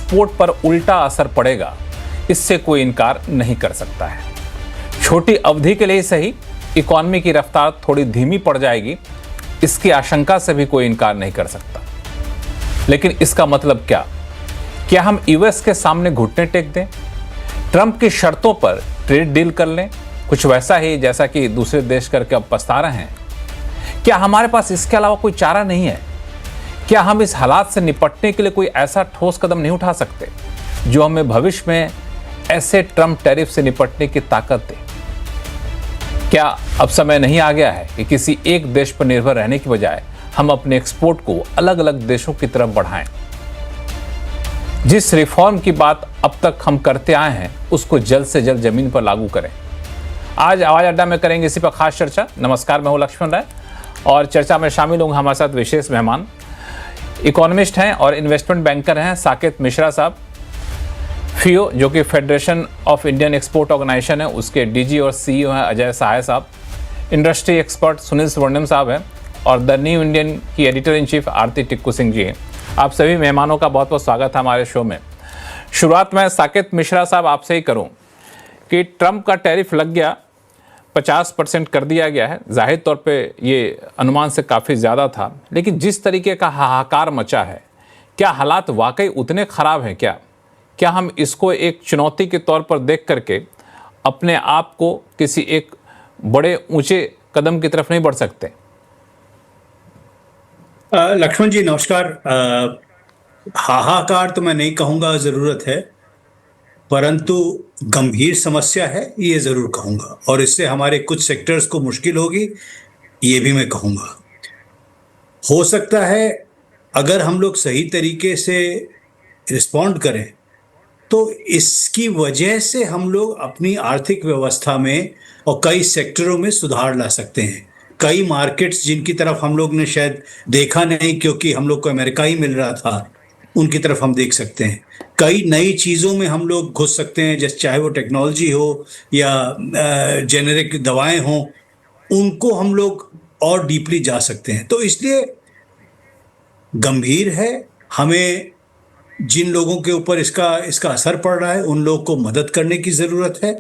Export पर उल्टा असर पड़ेगा, इससे कोई इनकार नहीं कर सकता है। छोटी अवधि के लिए सही, इकॉनमी की रफ्तार थोड़ी धीमी पड़ जाएगी, इसकी आशंका से भी कोई इनकार नहीं कर सकता। लेकिन इसका मतलब क्या हम यूएस के सामने घुटने टेक दें, ट्रंप की शर्तों पर ट्रेड डील कर लें, कुछ वैसा ही जैसा कि दूसरे देश करके अब पछता रहे हैं? क्या हमारे पास इसके अलावा कोई चारा नहीं है? क्या हम इस हालात से निपटने के लिए कोई ऐसा ठोस कदम नहीं उठा सकते जो हमें भविष्य में ऐसे ट्रंप टैरिफ से निपटने की ताकत दे? क्या अब समय नहीं आ गया है कि किसी एक देश पर निर्भर रहने की बजाय हम अपने एक्सपोर्ट को अलग अलग देशों की तरफ बढ़ाएं? जिस रिफॉर्म की बात अब तक हम करते आए हैं उसको जल्द से जल्द जमीन पर लागू करें। आज आवाज अड्डा में करेंगे इसी पर खास चर्चा। नमस्कार, मैं हूं लक्ष्मण राय और चर्चा में शामिल होंगे हमारे साथ विशेष मेहमान, इकोनॉमिस्ट हैं और इन्वेस्टमेंट बैंकर हैं साकेत मिश्रा साहब, फियो जो कि federation of Indian export organisation है उसके डीजी और सीईओ हैं अजय सहाय साहब, इंडस्ट्री एक्सपर्ट सुनील स्वर्णिम साहब हैं और द न्यू इंडियन की एडिटर इन चीफ आरती टिक्कू सिंह जी हैं। आप सभी मेहमानों का बहुत बहुत स्वागत है हमारे शो में। शुरुआत में साकेत मिश्रा साहब आपसे ही करूं कि ट्रंप का टैरिफ लग गया, 50% कर दिया गया है। जाहिर तौर पे ये अनुमान से काफ़ी ज़्यादा था, लेकिन जिस तरीके का हाहाकार मचा है, क्या हालात वाकई उतने ख़राब हैं? क्या हम इसको एक चुनौती के तौर पर देख करके अपने आप को किसी एक बड़े ऊंचे कदम की तरफ नहीं बढ़ सकते? लक्ष्मण जी नमस्कार। हाहाकार तो मैं नहीं कहूँगा, ज़रूरत है, परंतु गंभीर समस्या है ये ज़रूर कहूँगा, और इससे हमारे कुछ सेक्टर्स को मुश्किल होगी ये भी मैं कहूँगा। हो सकता है अगर हम लोग सही तरीके से रिस्पॉन्ड करें तो इसकी वजह से हम लोग अपनी आर्थिक व्यवस्था में और कई सेक्टरों में सुधार ला सकते हैं। कई मार्केट्स जिनकी तरफ हम लोग ने शायद देखा नहीं क्योंकि हम लोग को अमेरिका ही मिल रहा था, उनकी तरफ हम देख सकते हैं। कई नई चीज़ों में हम लोग घुस सकते हैं, जैसे चाहे वो टेक्नोलॉजी हो या जेनेरिक दवाएं हों, उनको हम लोग और डीपली जा सकते हैं। तो इसलिए गंभीर है, हमें जिन लोगों के ऊपर इसका असर पड़ रहा है उन लोगों को मदद करने की ज़रूरत है,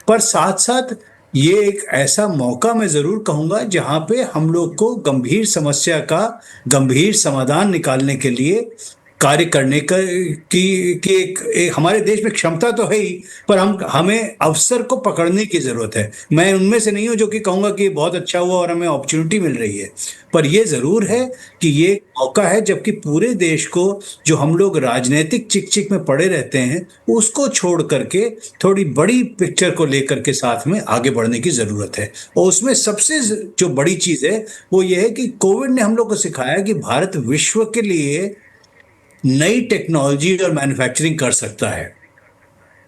पर साथ साथ ये एक ऐसा मौका मैं ज़रूर कहूँगा जहाँ पे हम लोग को गंभीर समस्या का गंभीर समाधान निकालने के लिए कार्य करने की एक हमारे देश में क्षमता तो है ही, पर हमें अवसर को पकड़ने की ज़रूरत है। मैं उनमें से नहीं हूँ जो कि कहूँगा कि बहुत अच्छा हुआ और हमें अपॉर्चुनिटी मिल रही है, पर यह ज़रूर है कि ये मौका है जबकि पूरे देश को जो हम लोग राजनीतिक चिक में पड़े रहते हैं उसको छोड़ करके थोड़ी बड़ी पिक्चर को लेकर के साथ में आगे बढ़ने की ज़रूरत है। और उसमें सबसे जो बड़ी चीज़ है वो ये है कि कोविड ने हम लोग को सिखाया कि भारत विश्व के लिए नई टेक्नोलॉजी और मैन्युफैक्चरिंग कर सकता है।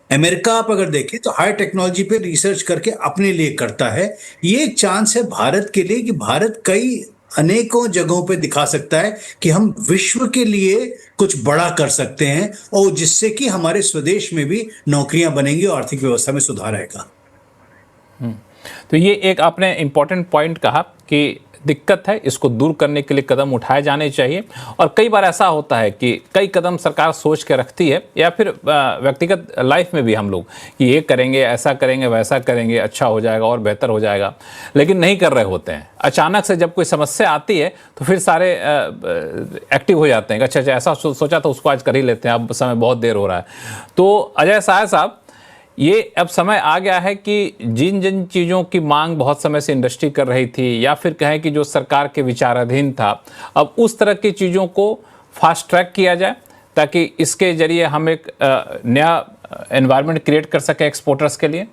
अमेरिका आप अगर देखें तो हाई टेक्नोलॉजी पे रिसर्च करके अपने लिए करता है। ये एक चांस है भारत के लिए कि भारत कई अनेकों जगहों पे दिखा सकता है कि हम विश्व के लिए कुछ बड़ा कर सकते हैं, और जिससे कि हमारे स्वदेश में भी नौकरियां बनेंगी और आर्थिक व्यवस्था में सुधार आएगा। तो ये एक आपने इम्पोर्टेंट पॉइंट कहा कि दिक्कत है, इसको दूर करने के लिए कदम उठाए जाने चाहिए। और कई बार ऐसा होता है कि कई कदम सरकार सोच के रखती है, या फिर व्यक्तिगत लाइफ में भी हम लोग कि ये करेंगे, ऐसा करेंगे, वैसा करेंगे, अच्छा हो जाएगा और बेहतर हो जाएगा, लेकिन नहीं कर रहे होते हैं। अचानक से जब कोई समस्या आती है तो फिर सारे एक्टिव हो जाते हैं, अच्छा ऐसा सोचा था उसको आज कर ही लेते हैं, अब समय बहुत देर हो रहा है। तो अजय सहाय साहब, ये अब समय आ गया है कि जिन जिन चीज़ों की मांग बहुत समय से इंडस्ट्री कर रही थी, या फिर कहें कि जो सरकार के विचाराधीन था, अब उस तरह की चीज़ों को फास्ट ट्रैक किया जाए ताकि इसके जरिए हम एक नया एनवायरनमेंट क्रिएट कर सकें एक्सपोर्टर्स के लिए।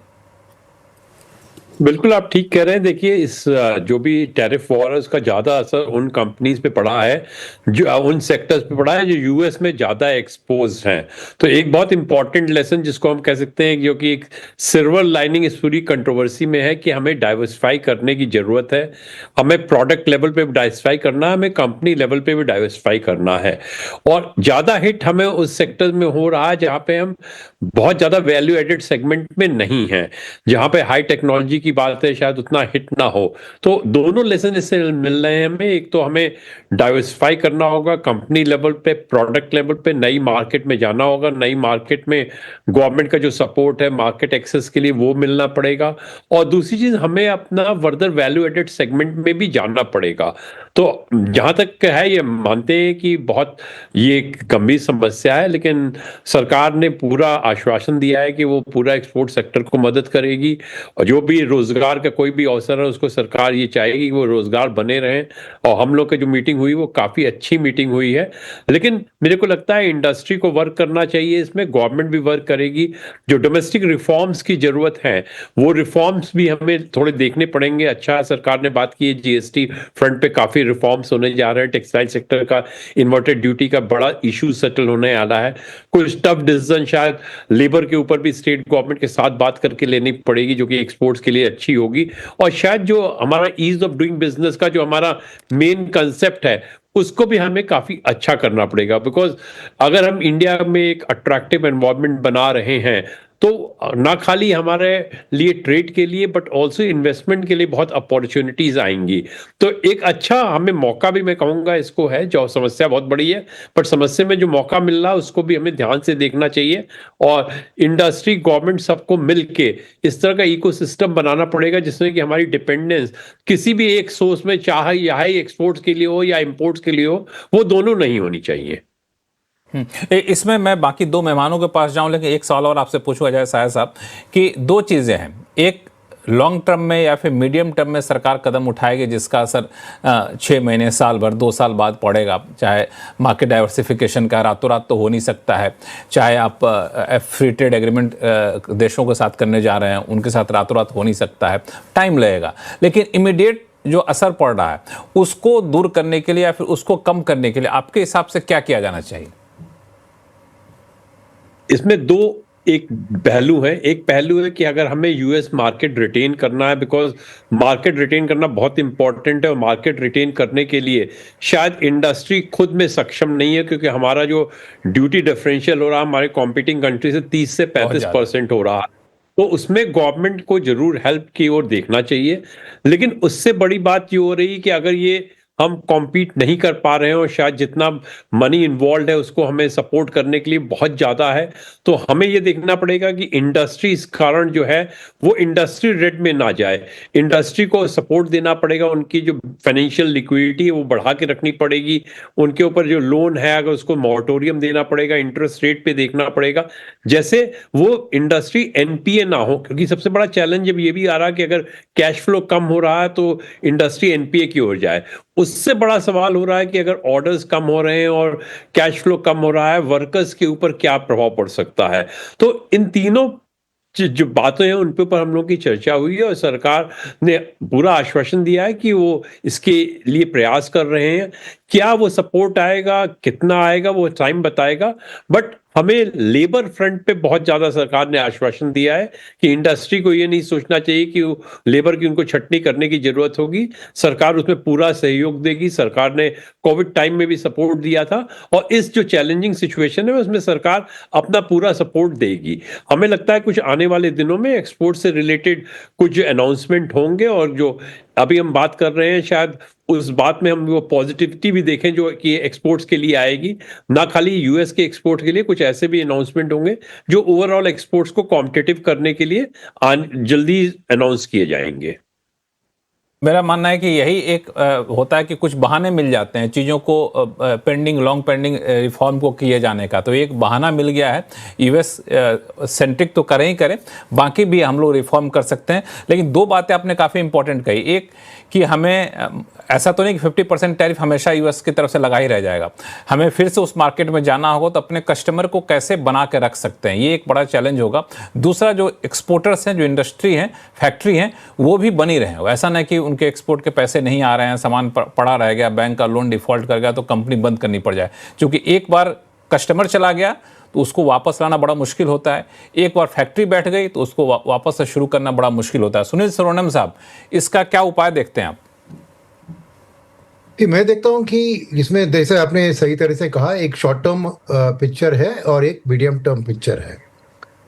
बिल्कुल आप ठीक कह रहे हैं। देखिए, इस जो भी टैरिफ वॉर है उसका ज़्यादा असर उन कंपनीज पे पड़ा है, जो उन सेक्टर्स पे पड़ा है जो यूएस में ज़्यादा एक्सपोज हैं। तो एक बहुत इंपॉर्टेंट लेसन जिसको हम कह सकते हैं, जो कि एक सिल्वर लाइनिंग इस पूरी कंट्रोवर्सी में है, कि हमें डाइवर्सिफाई करने की ज़रूरत है। हमें प्रोडक्ट लेवल पे भी डाइवर्सिफाई करना है, हमें कंपनी लेवल पे भी डाइवर्सिफाई करना है। और ज़्यादा हिट हमें उस सेक्टर में हो रहा है जहाँ पे हम बहुत ज़्यादा वैल्यू एडेड सेगमेंट में नहीं हैं, जहाँ पे हाई टेक्नोलॉजी की बात है शायद उतना हिट ना हो। तो दोनों लेसन इससे मिल रहे हैं हमें। एक तो हमें डाइवर्सिफाई करना होगा कंपनी लेवल पे, प्रोडक्ट लेवल पे, नई मार्केट में जाना होगा, नई मार्केट में गवर्नमेंट का जो सपोर्ट है मार्केट एक्सेस के लिए वो मिलना पड़ेगा। और दूसरी चीज हमें अपना फर्दर वैल्यू एडेड सेगमेंट में भी जाना पड़ेगा। तो जहां तक है ये मानते हैं कि बहुत ये एक गंभीर समस्या है, लेकिन सरकार ने पूरा आश्वासन दिया है कि वो पूरा एक्सपोर्ट सेक्टर को मदद करेगी और जो भी रोजगार का कोई भी अवसर है उसको सरकार ये चाहेगी कि वो रोजगार बने रहें। और हम लोग की जो मीटिंग हुई वो काफी अच्छी मीटिंग हुई है। लेकिन मेरे को लगता है इंडस्ट्री को वर्क करना चाहिए, इसमें गवर्नमेंट भी वर्क करेगी। जो डोमेस्टिक रिफॉर्म्स की जरूरत है वो रिफॉर्म्स भी हमें थोड़े देखने पड़ेंगे। अच्छा सरकार ने बात की है जीएसटी फ्रंट पे काफी रिफॉर्म्स होने जा रहे हैं। टेक्सटाइल सेक्टर का इन्वर्टेड ड्यूटी का बड़ा इशू सेटल होने वाला है। कुछ टफ डिसीजन शायद लेबर के ऊपर भी स्टेट गवर्नमेंट के साथ बात करके लेनी पड़ेगी जो कि एक्सपोर्ट्स के लिए अच्छी होगी। और शायद जो हमारा ईज ऑफ डूइंग बिजनेस का जो हमारा मेन कंसेप्ट है उसको भी हमें काफी अच्छा करना पड़ेगा। बिकॉज अगर हम इंडिया में एक अट्रैक्टिव एनवायरनमेंट बना रहे हैं तो ना खाली हमारे लिए ट्रेड के लिए बट ऑल्सो इन्वेस्टमेंट के लिए बहुत अपॉर्चुनिटीज आएंगी। तो एक अच्छा हमें मौका भी मैं कहूँगा इसको है। जो समस्या बहुत बड़ी है बट समस्या में जो मौका मिल रहा है उसको भी हमें ध्यान से देखना चाहिए। और इंडस्ट्री गवर्नमेंट सबको मिल के इस तरह का इकोसिस्टम बनाना पड़ेगा जिसमें कि हमारी डिपेंडेंस किसी भी एक सोर्स में, चाहे यह एक्सपोर्ट्स के लिए हो या इम्पोर्ट्स के लिए हो, वो दोनों नहीं होनी चाहिए। इसमें मैं बाकी दो मेहमानों के पास जाऊं, लेकिन एक सवाल और आपसे पूछूंगा जाए साया साहब कि दो चीज़ें हैं। एक, लॉन्ग टर्म में या फिर मीडियम टर्म में सरकार कदम उठाएगी जिसका असर 6 महीने, साल भर, 2 साल बाद पड़ेगा। चाहे मार्केट डाइवर्सिफिकेशन का रातों रात तो हो नहीं सकता है, चाहे आप फ्री ट्रेड एग्रीमेंट देशों के साथ करने जा रहे हैं उनके साथ रातों रात हो नहीं सकता है, टाइम लगेगा। लेकिन इमीडिएट जो असर पड़ रहा है उसको दूर करने के लिए या फिर उसको कम करने के लिए आपके हिसाब से क्या किया जाना चाहिए? इसमें दो एक पहलू है। एक पहलू है कि अगर हमें यूएस मार्केट रिटेन करना है, बिकॉज मार्केट रिटेन करना बहुत इंपॉर्टेंट है और मार्केट रिटेन करने के लिए शायद इंडस्ट्री खुद में सक्षम नहीं है, क्योंकि हमारा जो ड्यूटी डिफरेंशियल हो रहा है हमारे कॉम्पिटिंग कंट्री से 30 से 35% हो रहा है। तो उसमें गवर्नमेंट को जरूर हेल्प की ओर देखना चाहिए। लेकिन उससे बड़ी बात ये हो रही है कि अगर ये हम कॉम्पीट नहीं कर पा रहे हैं और शायद जितना मनी इन्वॉल्व है उसको हमें सपोर्ट करने के लिए बहुत ज़्यादा है, तो हमें ये देखना पड़ेगा कि इंडस्ट्री इस कारण जो है वो इंडस्ट्री रेड में ना जाए। इंडस्ट्री को सपोर्ट देना पड़ेगा, उनकी जो फाइनेंशियल लिक्विडिटी है वो बढ़ा के रखनी पड़ेगी, उनके ऊपर जो लोन है अगर उसको मॉरेटोरियम देना पड़ेगा, इंटरेस्ट रेट पे देखना पड़ेगा, जैसे वो इंडस्ट्री एनपीए ना हो। क्योंकि सबसे बड़ा चैलेंज जब ये भी आ रहा है कि अगर कैश फ्लो कम हो रहा है तो इंडस्ट्री एनपीए की ओर जाए। उससे बड़ा सवाल हो रहा है कि अगर ऑर्डर्स कम हो रहे हैं और कैश फ्लो कम हो रहा है, वर्कर्स के ऊपर क्या प्रभाव पड़ सकता है। तो इन तीनों जो बातें हैं उन पे ऊपर हम लोग की चर्चा हुई है और सरकार ने पूरा आश्वासन दिया है कि वो इसके लिए प्रयास कर रहे हैं। क्या वो सपोर्ट आएगा, कितना आएगा, वो टाइम बताएगा। बट हमें लेबर फ्रंट पे बहुत ज्यादा सरकार ने आश्वासन दिया है कि इंडस्ट्री को ये नहीं सोचना चाहिए कि लेबर की उनको छटनी करने की जरूरत होगी। सरकार उसमें पूरा सहयोग देगी। सरकार ने कोविड टाइम में भी सपोर्ट दिया था और इस जो चैलेंजिंग सिचुएशन है उसमें सरकार अपना पूरा सपोर्ट देगी। हमें लगता है कुछ आने वाले दिनों में एक्सपोर्ट से रिलेटेड कुछ अनाउंसमेंट होंगे और जो अभी हम बात कर रहे हैं शायद उस बात में हम वो पॉजिटिविटी भी देखें जो कि एक्सपोर्ट्स के लिए आएगी। ना खाली यूएस के एक्सपोर्ट के लिए, कुछ ऐसे भी अनाउंसमेंट होंगे जो ओवरऑल एक्सपोर्ट्स को कॉम्पिटिटिव करने के लिए जल्दी अनाउंस किए जाएंगे। मेरा मानना है कि यही एक होता है कि कुछ बहाने मिल जाते हैं चीज़ों को लॉन्ग पेंडिंग रिफॉर्म को किए जाने का। तो एक बहाना मिल गया है, यूएस सेंट्रिक तो करें ही करें, बाकी भी हम लोग रिफॉर्म कर सकते हैं। लेकिन दो बातें आपने काफ़ी इंपॉर्टेंट कही। एक कि हमें ऐसा तो नहीं कि 50% टैरिफ हमेशा यूएस की तरफ से लगा ही रह जाएगा, हमें फिर से उस मार्केट में जाना होगा तो अपने कस्टमर को कैसे बना के रख सकते हैं, ये एक बड़ा चैलेंज होगा। दूसरा, जो एक्सपोर्टर्स हैं, जो इंडस्ट्री हैं, फैक्ट्री हैं, वो भी बनी रहे। ऐसा नहीं कि उनके एक्सपोर्ट के पैसे नहीं आ रहे हैं, सामान पड़ा रह गया, बैंक का लोन डिफॉल्ट कर गया तो कंपनी बंद करनी पड़ जाए। क्योंकि एक बार कस्टमर चला गया तो उसको वापस लाना बड़ा मुश्किल होता है, एक बार फैक्ट्री बैठ गई तो उसको वापस से शुरू करना बड़ा मुश्किल होता है। सुनील सुब्रमण्यम साहब, इसका क्या उपाय देखते हैं आप? मैं देखता हूं कि इसमें जैसे आपने सही तरह से कहा, एक शॉर्ट टर्म पिक्चर है और एक मीडियम टर्म पिक्चर है।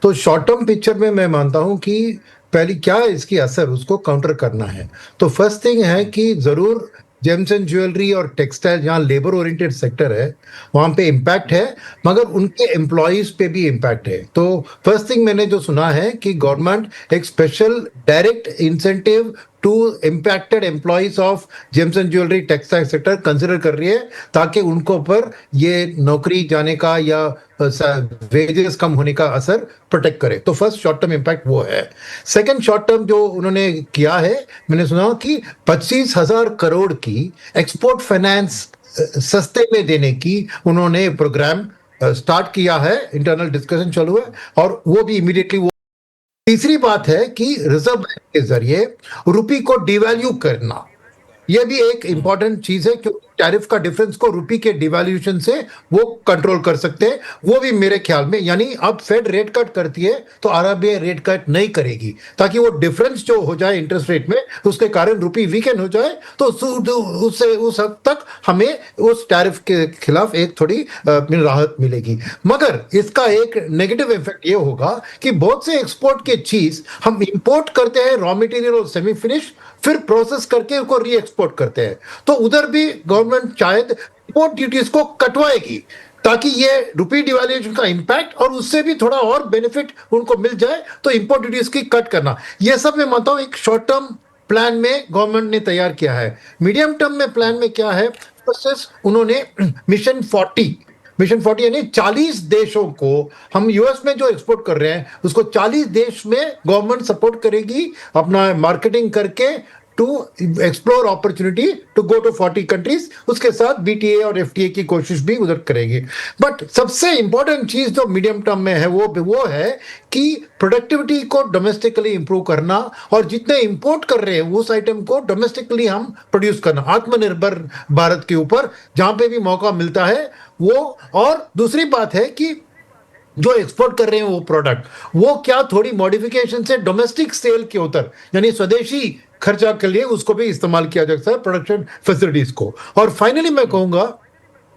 तो शॉर्ट टर्म पिक्चर में मैं मानता हूं कि पहली क्या इसकी असर उसको काउंटर करना है। तो फर्स्ट थिंग है कि जरूर जेम्स एंड ज्वेलरी और टेक्सटाइल जहाँ लेबर ओरिएंटेड सेक्टर है वहां पे इम्पैक्ट है, मगर उनके एम्प्लॉयज पे भी इम्पैक्ट है। तो फर्स्ट थिंग मैंने जो सुना है कि गवर्नमेंट एक special direct incentive to impacted employees of gems and jewellery textile sector consider कर रही है, ताकि उनको ऊपर ये नौकरी जाने का या वेजेस कम होने का असर प्रोटेक्ट करे। तो फर्स्ट शॉर्ट टर्म इम्पैक्ट वो है। सेकंड शॉर्ट टर्म जो उन्होंने किया है, मैंने सुना कि 25,000 करोड़ की एक्सपोर्ट फाइनेंस सस्ते में देने की उन्होंने प्रोग्राम स्टार्ट किया है, इंटरनल डिस्कशन चालू है, और वो भी इमीडिएटली वो। तीसरी बात है कि रिजर्व बैंक के जरिए रुपी को डिवैल्यू करना, यह भी एक इंपॉर्टेंट चीज है, क्योंकि टैरिफ का डिफरेंस को रुपी के डिवैल्यूएशन से वो कंट्रोल कर सकते हैं। वो भी मेरे ख्याल में, यानी अब फेड रेट कट करती है तो आरबीआई रेट कट नहीं करेगी, ताकि वो डिफरेंस जो हो जाए इंटरेस्ट रेट में उसके कारण रुपी वीकेंड हो जाए, तो उससे उस हद तक हमें उस टैरिफ के खिलाफ एक थोड़ी राहत मिलेगी। मगर इसका एक नेगेटिव इफेक्ट ये होगा कि बहुत से एक्सपोर्ट के चीज हम इंपोर्ट करते हैं, रॉ मटेरियल और सेमी फिनिश, फिर प्रोसेस करके उसको री एक्सपोर्ट करते हैं। तो उधर भी गवर्नमेंट शायद इंपोर्ट ड्यूटीज को कटवाएगी, ताकि ये रुपी डिवैल्यूएशन का इंपैक्ट और उससे भी थोड़ा और बेनिफिट उनको मिल जाए, तो इंपोर्ट ड्यूटीज की कट करना। ये सब मैं मानता हूं एक शॉर्ट टर्म प्लान में गवर्नमेंट ने तैयार किया है। मीडियम टर्म में प्लान में क्या है, उन्होंने मिशन 40 यानी 40 देशों को, हम यूएस में जो एक्सपोर्ट कर रहे हैं उसको 40 देश में गवर्नमेंट सपोर्ट करेगी अपना मार्केटिंग करके, to explore opportunity to go to 40 countries. उसके साथ बीटीए और एफटीए की कोशिश भी उधर करेगी। बट सबसे इंपॉर्टेंट चीज जो मीडियम टर्म में है वो है कि प्रोडक्टिविटी को डोमेस्टिकली इंप्रूव करना, और जितने इंपोर्ट कर रहे हैं उस आइटम को डोमेस्टिकली हम प्रोड्यूस करना, आत्मनिर्भर भारत के ऊपर जहां पे भी मौका मिलता है वो। और दूसरी बात है कि जो एक्सपोर्ट कर रहे हैं वो प्रोडक्ट, वो क्या थोड़ी मॉडिफिकेशन से डोमेस्टिक सेल के उतर, यानी स्वदेशी खर्चा के लिए उसको भी इस्तेमाल किया जा सकता है, प्रोडक्शन फैसिलिटीज को। और फाइनली मैं कहूंगा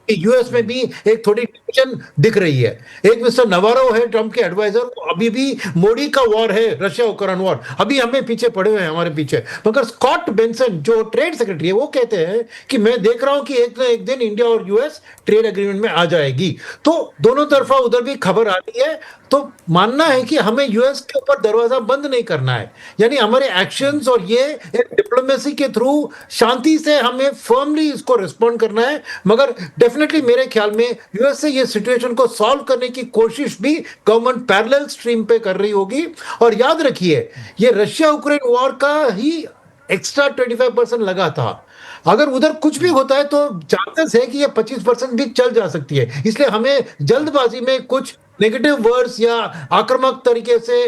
यूएस में भी एक थोड़ी डिविजन दिख रही है। एक मिस्टर नवारो है ट्रम्प के एडवाइजर, अभी भी मोदी का वॉर है, रशिया यूक्रेन वॉर, अभी हमें पीछे पड़े हुए हैं हमारे पीछे। मगर स्कॉट बेंसन जो ट्रेड सेक्रेटरी है वो कहते हैं कि मैं देख रहा हूं कि एक ना एक दिन इंडिया और यूएस ट्रेड एग्रीमेंट में आ जाएगी। तो दोनों तरफा उधर भी खबर आ रही है। तो मानना है कि हमें यूएस के ऊपर दरवाजा बंद नहीं करना है, यानी हमारे एक्शंस और ये डिप्लोमेसी के थ्रू शांति से हमें फर्मली इसको रिस्पॉन्ड करना है। मगर डेफिनेटली मेरे ख्याल में यूएस से ये सिचुएशन को सॉल्व करने की कोशिश भी गवर्नमेंट पैरेलल स्ट्रीम पे कर रही होगी। और याद रखिए, ये रशिया यूक्रेन वॉर का ही एक्स्ट्रा 25% लगा था। अगर उधर कुछ भी होता है तो चांसेस है कि ये 25% भी चल जा सकती है। इसलिए हमें जल्दबाजी में कुछ नेगेटिव वर्ड्स या आक्रामक तरीके से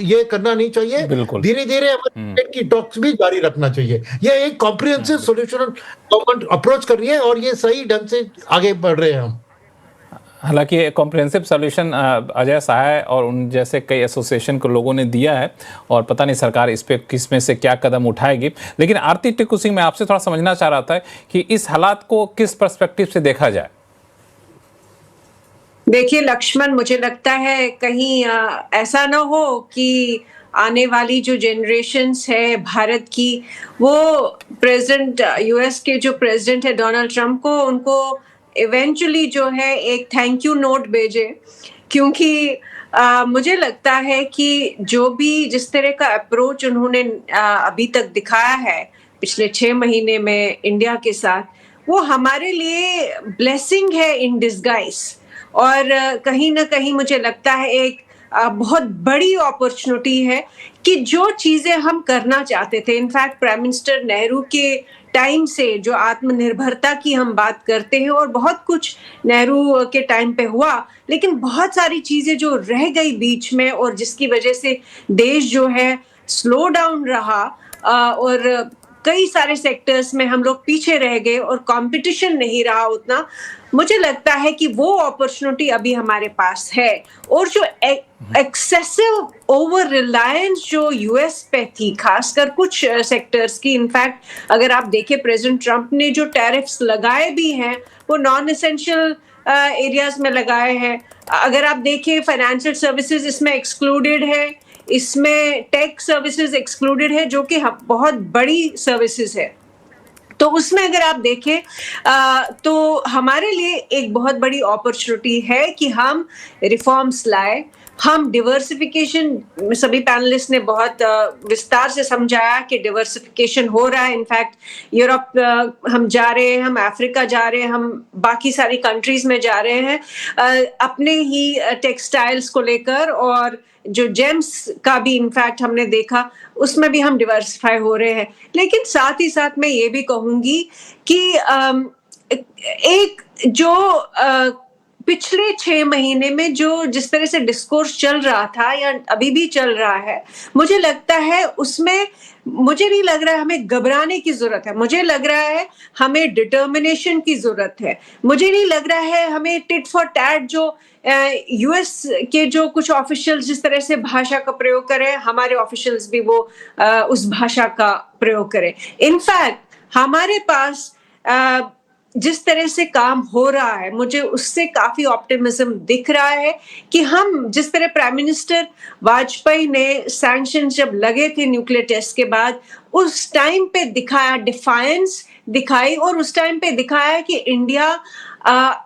ये करना नहीं चाहिए। धीरे धीरे हमारे की टॉक्स भी जारी रखना चाहिए। ये एक कॉम्प्रिहेंसिव सॉल्यूशन गवर्नमेंट अप्रोच कर रही है और ये सही ढंग से आगे बढ़ रहे हैं हम। हालांकि कॉम्प्रिहेंसिव सॉल्यूशन अजय सहाय और उन जैसे कई एसोसिएशन को लोगों ने दिया है, और पता नहीं सरकार इस पे किस में से क्या कदम उठाएगी। लेकिन आरती टिक्कू सिंह, मैं आपसे थोड़ा समझना चाह रहा था कि इस हालात को किस पर्सपेक्टिव से देखा जाए। देखिए लक्ष्मण, मुझे लगता है कहीं ऐसा ना हो कि आने वाली जो जनरेशन्स है भारत की, वो प्रेसिडेंट यूएस के जो प्रेसिडेंट है डोनाल्ड ट्रंप को, उनको इवेंचुअली जो है एक थैंक यू नोट भेजे। क्योंकि मुझे लगता है कि जो भी जिस तरह का अप्रोच उन्होंने अभी तक दिखाया है पिछले 6 महीने में इंडिया के साथ, वो हमारे लिए ब्लेसिंग है इन डिस्गाइज। और कहीं ना कहीं मुझे लगता है एक बहुत बड़ी अपॉर्चुनिटी है कि जो चीजें हम करना चाहते थे, इनफैक्ट प्राइम मिनिस्टर नेहरू के टाइम से जो आत्मनिर्भरता की हम बात करते हैं, और बहुत कुछ नेहरू के टाइम पे हुआ, लेकिन बहुत सारी चीजें जो रह गई बीच में और जिसकी वजह से देश जो है स्लो डाउन रहा, और कई सारे सेक्टर्स में हम लोग पीछे रह गए और कंपटीशन नहीं रहा उतना। मुझे लगता है कि वो अपॉर्चुनिटी अभी हमारे पास है। और जो एक्सेसिव ओवर रिलायंस जो यूएस पे थी, खासकर कुछ सेक्टर्स की, इनफैक्ट अगर आप देखें प्रेसिडेंट ट्रंप ने जो टैरिफ्स लगाए भी हैं वो नॉन एसेंशियल एरियाज में लगाए हैं। अगर आप देखें फाइनेंशियल सर्विसेज इसमें एक्सक्लूडेड है, इसमें टेक सर्विसेज एक्सक्लूडेड है, जो कि बहुत बड़ी सर्विसेज है। तो उसमें अगर आप देखें तो हमारे लिए एक बहुत बड़ी अपॉर्चुनिटी है कि हम रिफॉर्म्स लाए, हम डिवर्सिफिकेशन, सभी पैनलिस्ट ने बहुत विस्तार से समझाया कि डिवर्सिफिकेशन हो रहा है। इनफैक्ट यूरोप हम जा रहे हैं, हम अफ्रीका जा रहे हैं, हम बाकी सारी कंट्रीज में जा रहे हैं अपने ही टेक्सटाइल्स को लेकर, और जो जेम्स का भी इनफैक्ट हमने देखा उसमें भी हम डिवर्सिफाई हो रहे हैं। लेकिन साथ ही साथ मैं ये भी कहूंगी कि एक जो पिछले 6 महीने में जो जिस तरह से डिस्कोर्स चल रहा था या अभी भी चल रहा है, मुझे लगता है उसमें मुझे नहीं लग रहा है हमें घबराने की जरूरत है। मुझे लग रहा है हमें डिटर्मिनेशन की जरूरत है। मुझे नहीं लग रहा है हमें टिट फॉर टैट, जो यूएस के जो कुछ ऑफिशियल्स जिस तरह से भाषा का प्रयोग करें, हमारे ऑफिशियल्स भी वो उस भाषा का प्रयोग करें। इनफैक्ट हमारे पास जिस तरह से काम हो रहा है, मुझे उससे काफी ऑप्टिमिज्म दिख रहा है कि हम जिस तरह प्राइम मिनिस्टर वाजपेयी ने सैंक्शन जब लगे थे न्यूक्लियर टेस्ट के बाद, उस टाइम पे दिखाया, डिफायंस दिखाई, और उस टाइम पे दिखाया कि इंडिया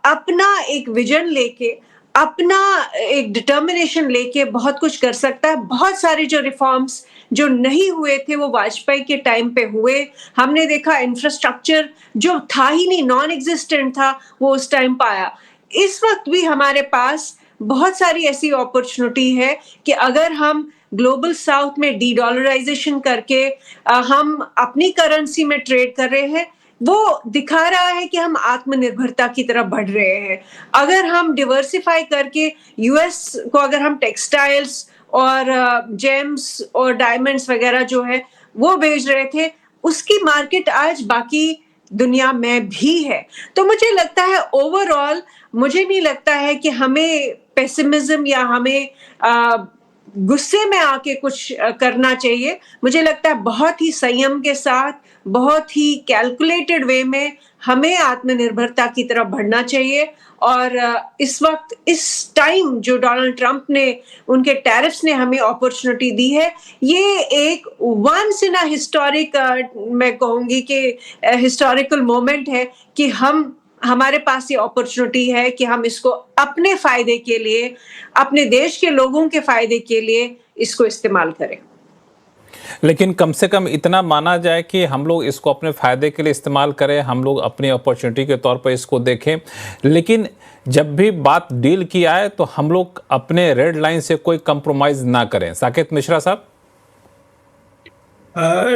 अपना एक विजन लेके, अपना एक डिटर्मिनेशन लेके बहुत कुछ कर सकता है। बहुत सारे जो रिफॉर्म्स जो नहीं हुए थे वो वाजपेयी के टाइम पे हुए। हमने देखा इंफ्रास्ट्रक्चर जो था ही नहीं, नॉन एग्जिस्टेंट था, वो उस टाइम पाया। इस वक्त भी हमारे पास बहुत सारी ऐसी अपॉर्चुनिटी है कि अगर हम ग्लोबल साउथ में डी-डॉलराइजेशन करके हम अपनी करेंसी में ट्रेड कर रहे हैं, वो दिखा रहा है कि हम आत्मनिर्भरता की तरफ बढ़ रहे हैं। अगर हम डिवर्सिफाई करके यूएस को अगर हम टेक्सटाइल्स और जेम्स और डायमंड्स वगैरह जो है वो भेज रहे थे, उसकी मार्केट आज बाकी दुनिया में भी है। तो मुझे लगता है ओवरऑल मुझे नहीं लगता है कि हमें पेसिमिज्म या हमें गुस्से में आके कुछ करना चाहिए। मुझे लगता है बहुत ही संयम के साथ, बहुत ही कैलकुलेटेड वे में हमें आत्मनिर्भरता की तरफ बढ़ना चाहिए। और इस वक्त, इस टाइम जो डोनाल्ड ट्रंप ने, उनके टैरिफ्स ने हमें अपॉर्चुनिटी दी है, ये एक वंस इन अ हिस्टोरिक, मैं कहूंगी कि हिस्टोरिकल मोमेंट है कि हमारे पास ये अपॉर्चुनिटी है कि हम इसको अपने फायदे के लिए, अपने देश के लोगों के फायदे के लिए इसको इस्तेमाल करें। लेकिन कम से कम इतना माना जाए कि हम लोग इसको अपने फ़ायदे के लिए इस्तेमाल करें, हम लोग अपनी अपॉर्चुनिटी के तौर पर इसको देखें। लेकिन जब भी बात डील की आए तो हम लोग अपने रेड लाइन से कोई कंप्रोमाइज़ ना करें। साकेत मिश्रा साहब।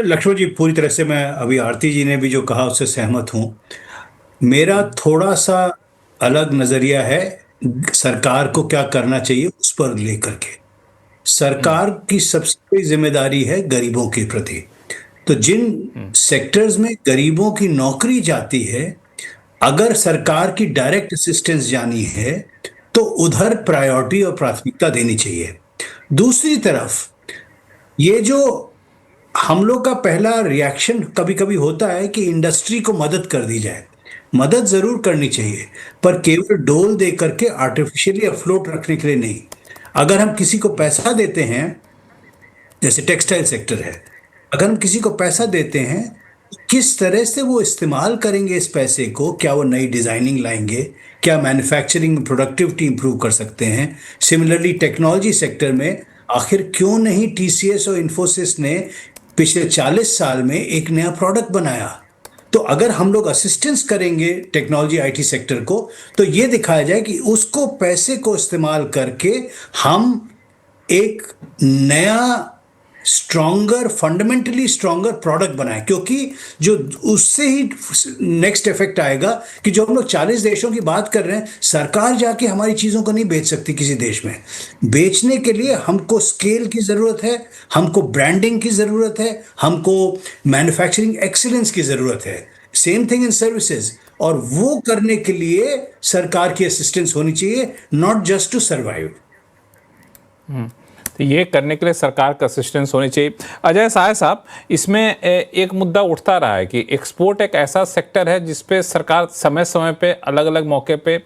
लक्ष्मण जी, पूरी तरह से मैं अभी आरती जी ने भी जो कहा उससे सहमत हूँ। मेरा थोड़ा सा अलग नज़रिया है सरकार को क्या करना चाहिए उस पर लेकर के। सरकार की सबसे बड़ी जिम्मेदारी है गरीबों के प्रति। तो जिन सेक्टर्स में गरीबों की नौकरी जाती है, अगर सरकार की डायरेक्ट असिस्टेंस जानी है तो उधर प्रायोरिटी और प्राथमिकता देनी चाहिए। दूसरी तरफ ये जो हम लोग का पहला रिएक्शन कभी कभी होता है कि इंडस्ट्री को मदद कर दी जाए। मदद जरूर करनी चाहिए, पर केवल डोल दे करके आर्टिफिशियली अफ्लोट रखने के लिए नहीं। अगर हम किसी को पैसा देते हैं, जैसे टेक्सटाइल सेक्टर है, अगर हम किसी को पैसा देते हैं, किस तरह से वो इस्तेमाल करेंगे इस पैसे को, क्या वो नई डिजाइनिंग लाएंगे, क्या मैन्युफैक्चरिंग में प्रोडक्टिविटी इंप्रूव कर सकते हैं। सिमिलरली टेक्नोलॉजी सेक्टर में आखिर क्यों नहीं टीसीएस और इन्फोसिस ने पिछले 40 साल में एक नया प्रोडक्ट बनाया। तो अगर हम लोग असिस्टेंस करेंगे टेक्नोलॉजी आईटी सेक्टर को, तो ये दिखाया जाए कि उसको पैसे को इस्तेमाल करके हम एक नया स्ट्रॉन्गर, फंडामेंटली स्ट्रॉन्गर प्रोडक्ट बनाए। क्योंकि जो उससे ही नेक्स्ट इफेक्ट आएगा कि जो हम लोग 40 देशों की बात कर रहे हैं, सरकार जाके हमारी चीज़ों को नहीं बेच सकती किसी देश में। बेचने के लिए हमको स्केल की ज़रूरत है, हमको ब्रांडिंग की ज़रूरत है, हमको मैन्युफैक्चरिंग एक्सीलेंस की ज़रूरत है। Same thing in services. और वो करने के लिए सरकार की असिस्टेंस होनी चाहिए, नॉट जस्ट टू सर्वाइव। तो ये करने के लिए सरकार का असिस्टेंस होनी चाहिए। अजय सहाय साहब, इसमें एक मुद्दा उठता रहा है कि एक्सपोर्ट एक ऐसा सेक्टर है जिसपे सरकार समय समय पे अलग अलग मौके पे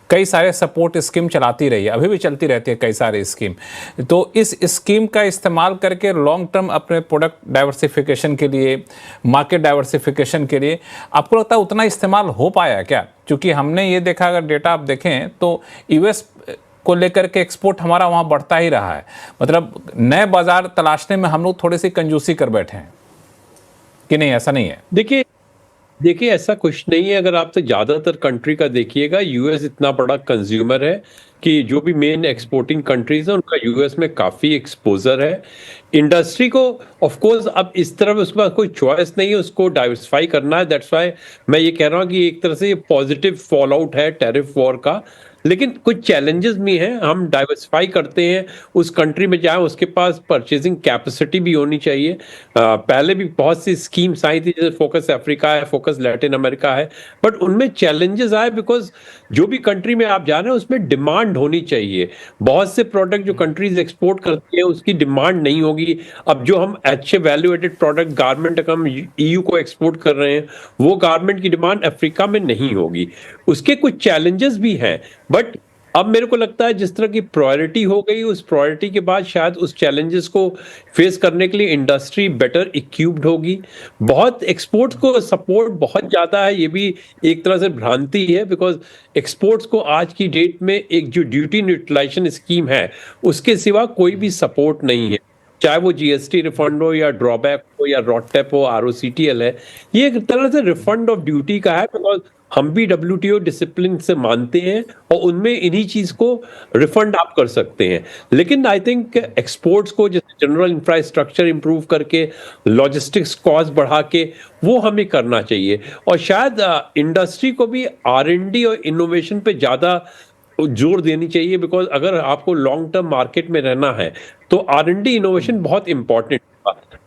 कई सारे सपोर्ट स्कीम चलाती रही है, अभी भी चलती रहती है कई सारे स्कीम। तो इस स्कीम का इस्तेमाल करके लॉन्ग टर्म अपने प्रोडक्ट डाइवर्सिफिकेशन के लिए, मार्केट डाइवर्सिफिकेशन के लिए आपको लगता है उतना इस्तेमाल हो पाया क्या? क्योंकि हमने ये देखा, अगर डेटा आप देखें तो यूएस को लेकर के एक्सपोर्ट हमारा वहाँ बढ़ता ही रहा है। मतलब नए बाजार तलाशने में हम लोग थोड़ी सी कंजूसी कर बैठे हैं कि नहीं, ऐसा नहीं है? देखिए ऐसा कुछ नहीं है। अगर आप तो ज्यादातर कंट्री का देखिएगा, यूएस इतना बड़ा कंज्यूमर है कि जो भी मेन एक्सपोर्टिंग कंट्रीज है उनका यूएस में काफी एक्सपोजर है। इंडस्ट्री को ऑफ कोर्स अब इस तरह उसके पास कोई चॉइस नहीं है, उसको डाइवर्सिफाई करना है। दैट्स व्हाई मैं ये कह रहा हूँ कि एक तरह से ये पॉजिटिव फॉल आउट है टैरिफ वॉर का। लेकिन कुछ चैलेंजेस भी हैं। हम डाइवर्सिफाई करते हैं, उस कंट्री में जाएं, उसके पास परचेजिंग कैपेसिटी भी होनी चाहिए। पहले भी बहुत सी स्कीम्स आई थी, जैसे फोकस अफ्रीका है, फोकस लैटिन अमेरिका है, बट उनमें चैलेंजेस आए बिकॉज जो भी कंट्री में आप जा रहे हैं उसमें डिमांड होनी चाहिए। बहुत से प्रोडक्ट जो कंट्रीज एक्सपोर्ट करती है उसकी डिमांड नहीं होगी। अब जो हम अच्छे वैल्यू एडेड प्रोडक्ट गारमेंट हम ईयू को एक्सपोर्ट कर रहे हैं, वो गारमेंट की डिमांड अफ्रीका में नहीं होगी। उसके कुछ चैलेंजेस भी हैं, बट अब मेरे को लगता है जिस तरह की प्रायोरिटी हो गई, उस प्रायोरिटी के बाद शायद उस चैलेंजेस को फेस करने के लिए इंडस्ट्री बेटर इक्विप्ड होगी। बहुत एक्सपोर्ट्स को सपोर्ट बहुत ज़्यादा है, ये भी एक तरह से भ्रांति है, बिकॉज एक्सपोर्ट्स को आज की डेट में एक जो ड्यूटी न्यूट्रलाइजेशन स्कीम है उसके सिवा कोई भी सपोर्ट नहीं है। चाहे वो जीएसटी रिफंड हो या ड्रॉबैक हो या रॉटेप हो, आरओसीटीएल है, ये एक तरह से रिफंड ऑफ ड्यूटी का है, बिकॉज हम भी डब्ल्यूटीओ डिसिप्लिन से मानते हैं और उनमें इन्हीं चीज को रिफंड आप कर सकते हैं। लेकिन आई थिंक एक्सपोर्ट्स को जैसे जनरल इंफ्रास्ट्रक्चर इंप्रूव करके, लॉजिस्टिक्स कॉस्ट बढ़ा के, वो हमें करना चाहिए। और शायद इंडस्ट्री को भी आर&डी और इनोवेशन पे ज्यादा जोर देनी चाहिए, बिकॉज अगर आपको लॉन्ग टर्म मार्केट में रहना है तो आर&डी इनोवेशन बहुत इंपॉर्टेंट है।